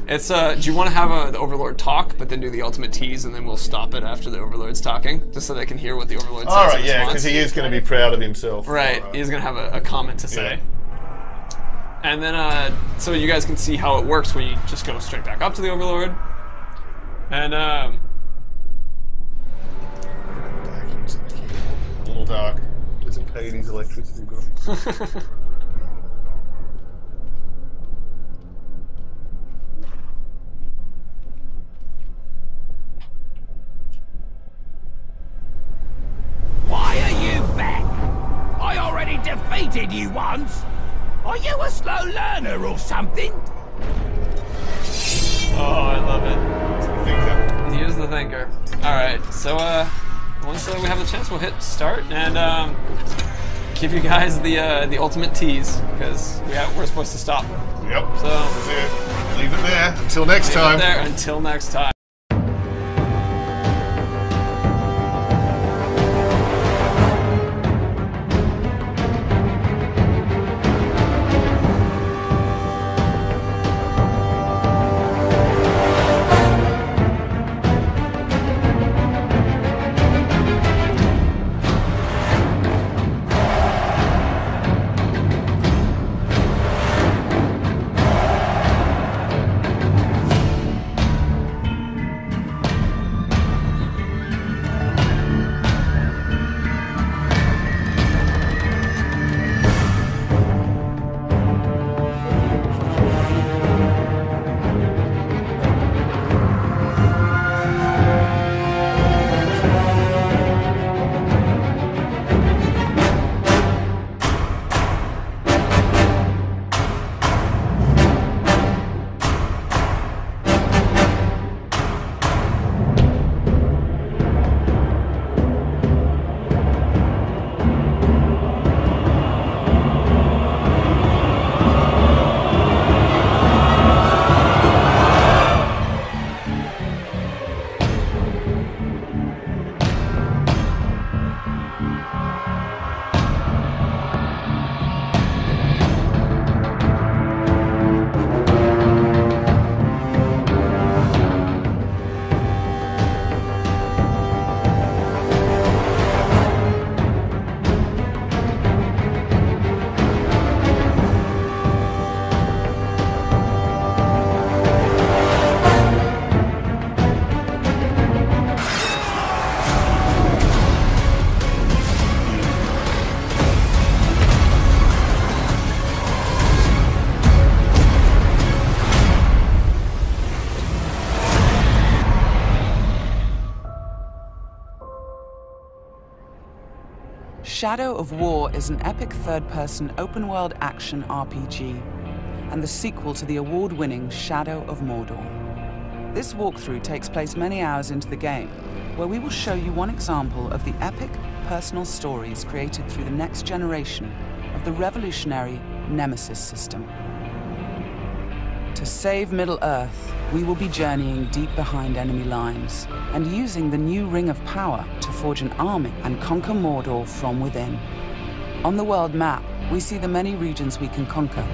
It's do you want to have the Overlord talk, but then do the ultimate tease, and then we'll stop it after the Overlord's talking, just so they can hear what the Overlord says. All right, in yeah, response? because he is going to be proud of himself. Right, he's gonna have a comment to say. And then, so you guys can see how it works when you just go straight back up to the Overlord. And, A little dark. Doesn't pay his electricity bill. Why are you back? I already defeated you once. Are you a slave? slow learner or something? Oh, I love it. Thinker. He is the thinker. Alright, so once we have the chance, we'll hit start and give you guys the ultimate tease, because we're supposed to stop. Yep. So That's it. Leave it there. Until next time. Leave it there until next time. Shadow of War is an epic third-person open-world action RPG, and the sequel to the award-winning Shadow of Mordor. This walkthrough takes place many hours into the game, where we will show you one example of the epic, personal stories created through the next generation of the revolutionary Nemesis system. To save Middle-earth, we will be journeying deep behind enemy lines and using the new Ring of Power to forge an army and conquer Mordor from within. On the world map, we see the many regions we can conquer.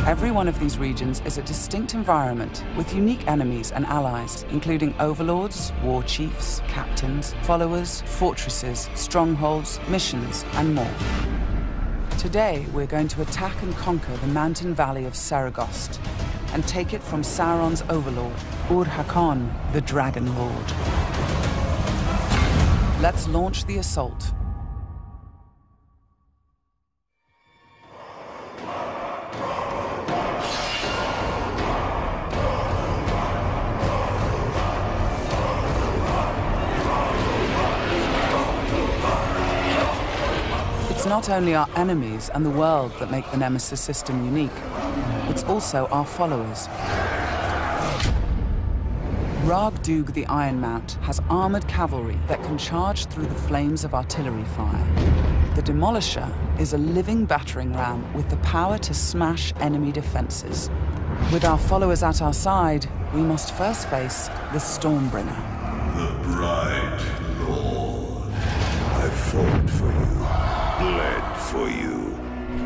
Every one of these regions is a distinct environment with unique enemies and allies, including overlords, war chiefs, captains, followers, fortresses, strongholds, missions, and more. Today, we're going to attack and conquer the mountain valley of Saragost, and take it from Sauron's overlord, Ur-Hakon, the Dragon Lord. Let's launch the assault. It's not only our enemies and the world that make the Nemesis system unique, it's also our followers. Ragdug the Iron Mount has armored cavalry that can charge through the flames of artillery fire. The Demolisher is a living battering ram with the power to smash enemy defenses. With our followers at our side, we must first face the Stormbringer. The bright Lord. I fought for you, bled for you,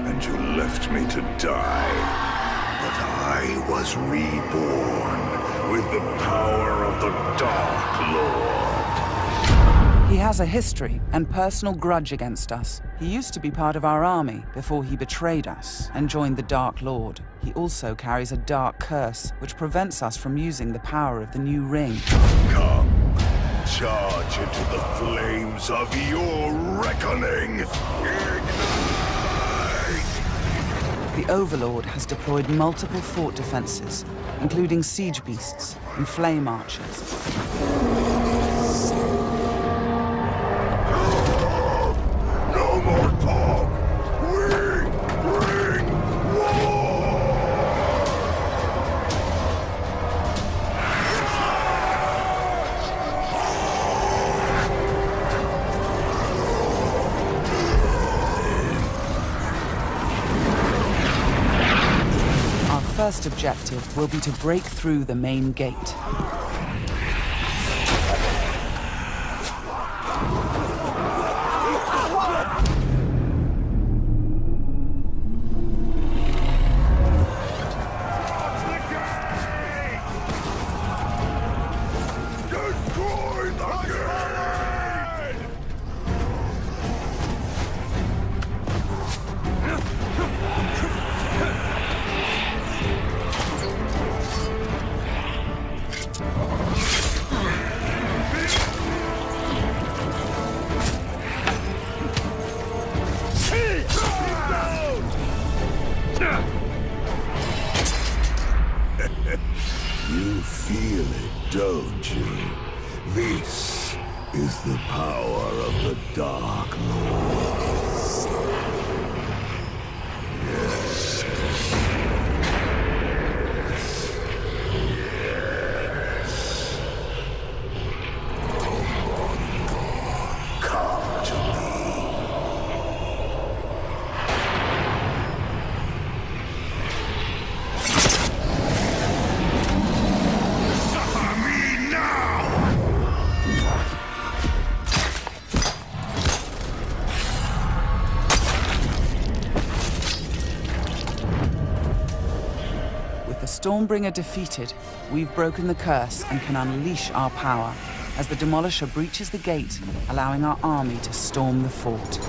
and you left me to die. But I was reborn with the power of the Dark Lord. He has a history and personal grudge against us. He used to be part of our army before he betrayed us and joined the Dark Lord. He also carries a dark curse which prevents us from using the power of the new ring. Come, charge into the flames of your reckoning. Ignite! The Overlord has deployed multiple fort defenses, including siege beasts and flame archers. No more talk! We bring war! first objective will be to break through the main gate. You feel it, don't you? This is the power of the Dark Lord. Yes. Yes. Come to me. Stormbringer defeated, we've broken the curse and can unleash our power as the Demolisher breaches the gate, allowing our army to storm the fort.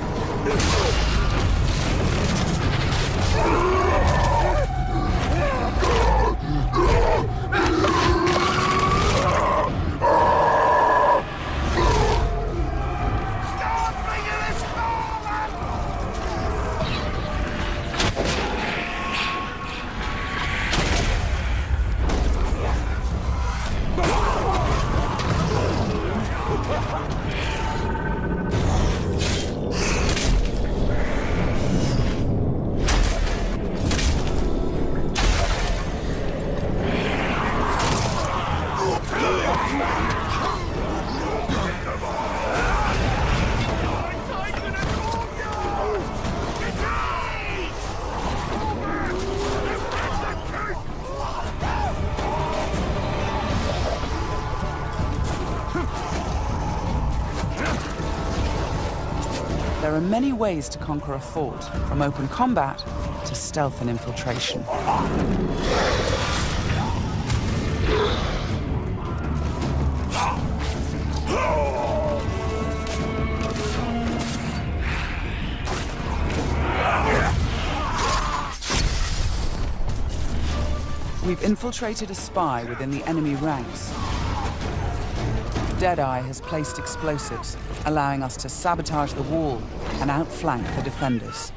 There are many ways to conquer a fort, from open combat to stealth and infiltration. We've infiltrated a spy within the enemy ranks. Deadeye has placed explosives, allowing us to sabotage the wall and outflank the defenders.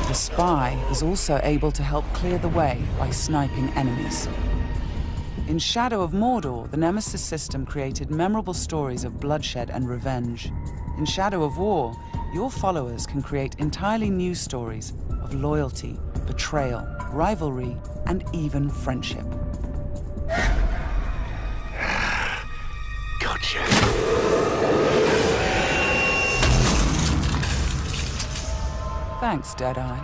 The spy is also able to help clear the way by sniping enemies. In Shadow of Mordor, the Nemesis system created memorable stories of bloodshed and revenge. In Shadow of War, your followers can create entirely new stories of loyalty, betrayal, rivalry, and even friendship. Gotcha. Thanks, Deadeye.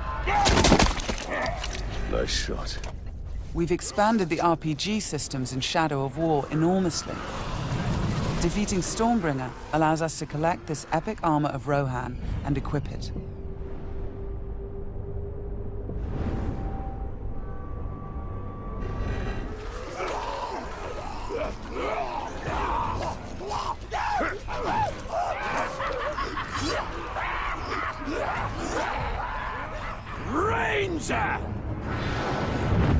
Nice shot. We've expanded the RPG systems in Shadow of War enormously. Defeating Stormbringer allows us to collect this epic armor of Rohan and equip it. Ranger!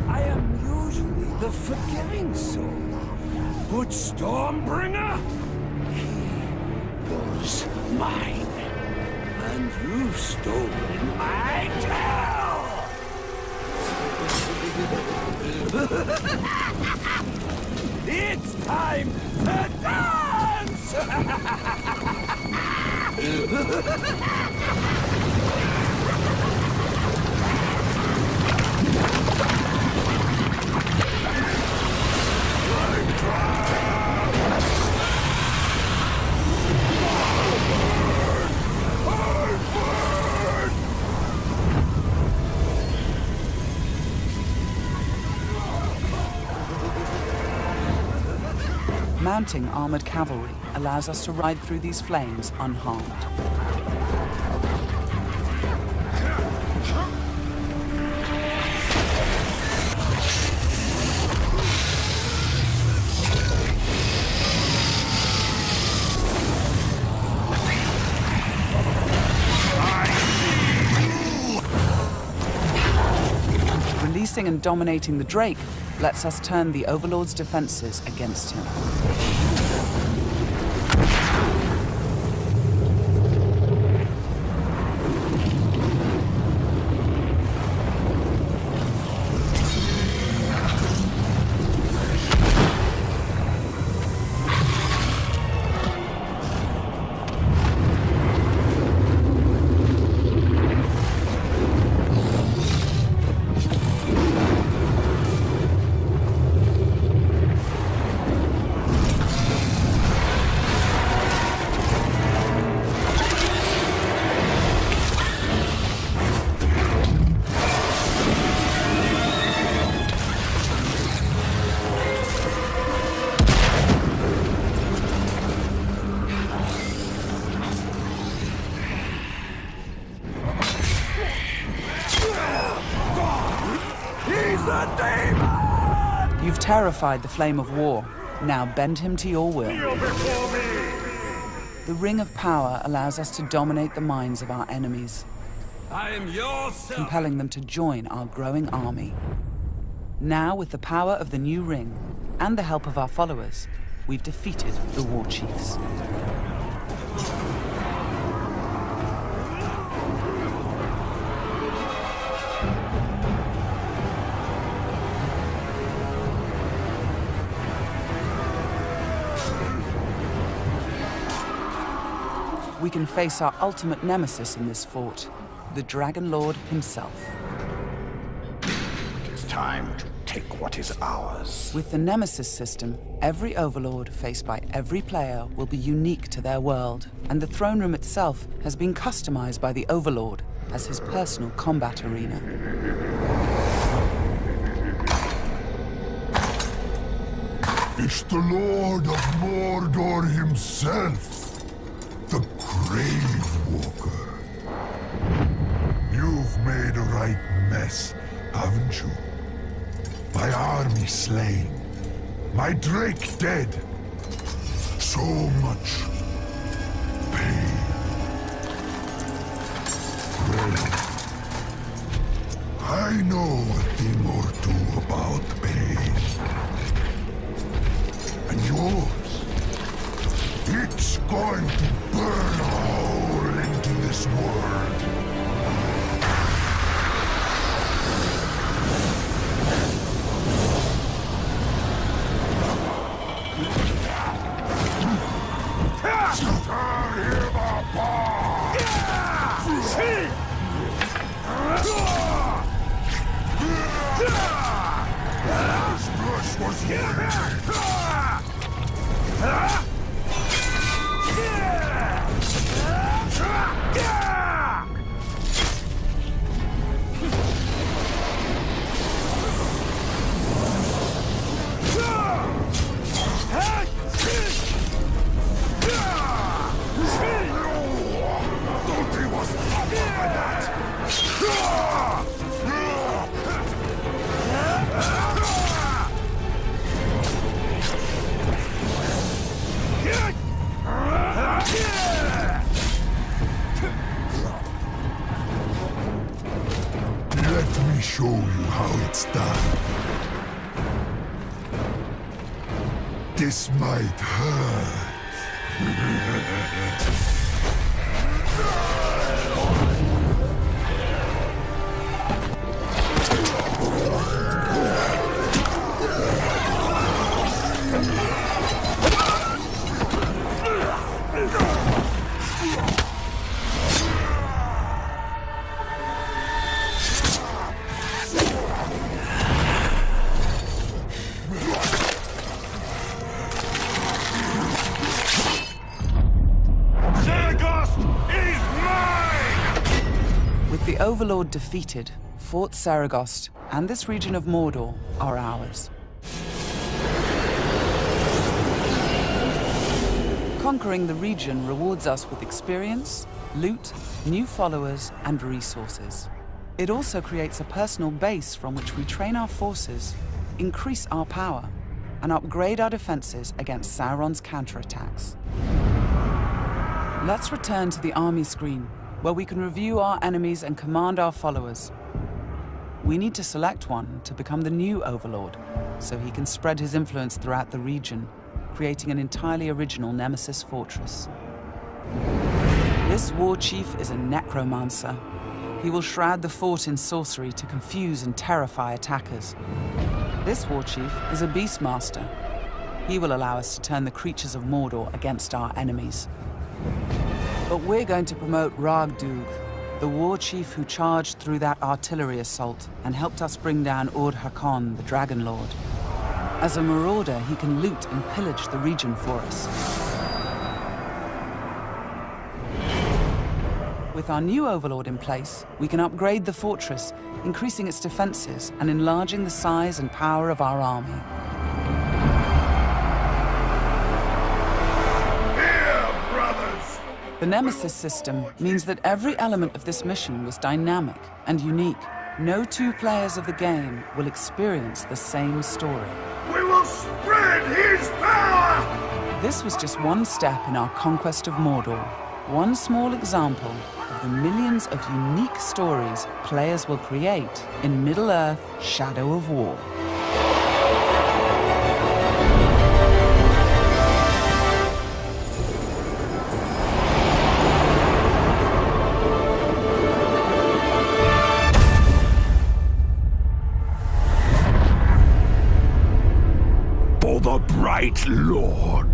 I am usually the forgiving soul, but Stormbringer, he was mine, and you've stolen my tale! It's time to dance! Mounting armored cavalry allows us to ride through these flames unharmed. Releasing and dominating the Drake lets us turn the Overlord's defenses against him. You've terrified the flame of war. Now bend him to your will. The Ring of Power allows us to dominate the minds of our enemies, I am yours, compelling them to join our growing army. Now, with the power of the new ring and the help of our followers, we've defeated the Warchiefs. We can face our ultimate nemesis in this fort, the Dragon Lord himself. It is time to take what is ours. With the Nemesis system, every Overlord faced by every player will be unique to their world, and the throne room itself has been customized by the Overlord as his personal combat arena. It's the Lord of Mordor himself. The Grave Walker. You've made a right mess, haven't you? My army slain. My Drake dead. So much pain. Well, I know a thing or two about pain. And yours. It's going to burn a hole into this world. Tear him apart! His flesh was weak. Let me show you how it's done. This might hurt. Overlord defeated, Fort Saragost and this region of Mordor are ours. Conquering the region rewards us with experience, loot, new followers, and resources. It also creates a personal base from which we train our forces, increase our power, and upgrade our defenses against Sauron's counterattacks. Let's return to the army screen, where we can review our enemies and command our followers. We need to select one to become the new Overlord, so he can spread his influence throughout the region, creating an entirely original Nemesis fortress. This Warchief is a necromancer. He will shroud the fort in sorcery to confuse and terrify attackers. This Warchief is a Beastmaster. He will allow us to turn the creatures of Mordor against our enemies. But we're going to promote Ragdug, the Warchief who charged through that artillery assault and helped us bring down Ord-Hakon, the Dragon Lord. As a marauder, he can loot and pillage the region for us. With our new Overlord in place, we can upgrade the fortress, increasing its defenses and enlarging the size and power of our army. Here, brothers! The Nemesis system means that every element of this mission was dynamic and unique. No two players of the game will experience the same story. We will spread his power! This was just one step in our conquest of Mordor. One small example of the millions of unique stories players will create in Middle-earth: Shadow of War. For the Bright Lord.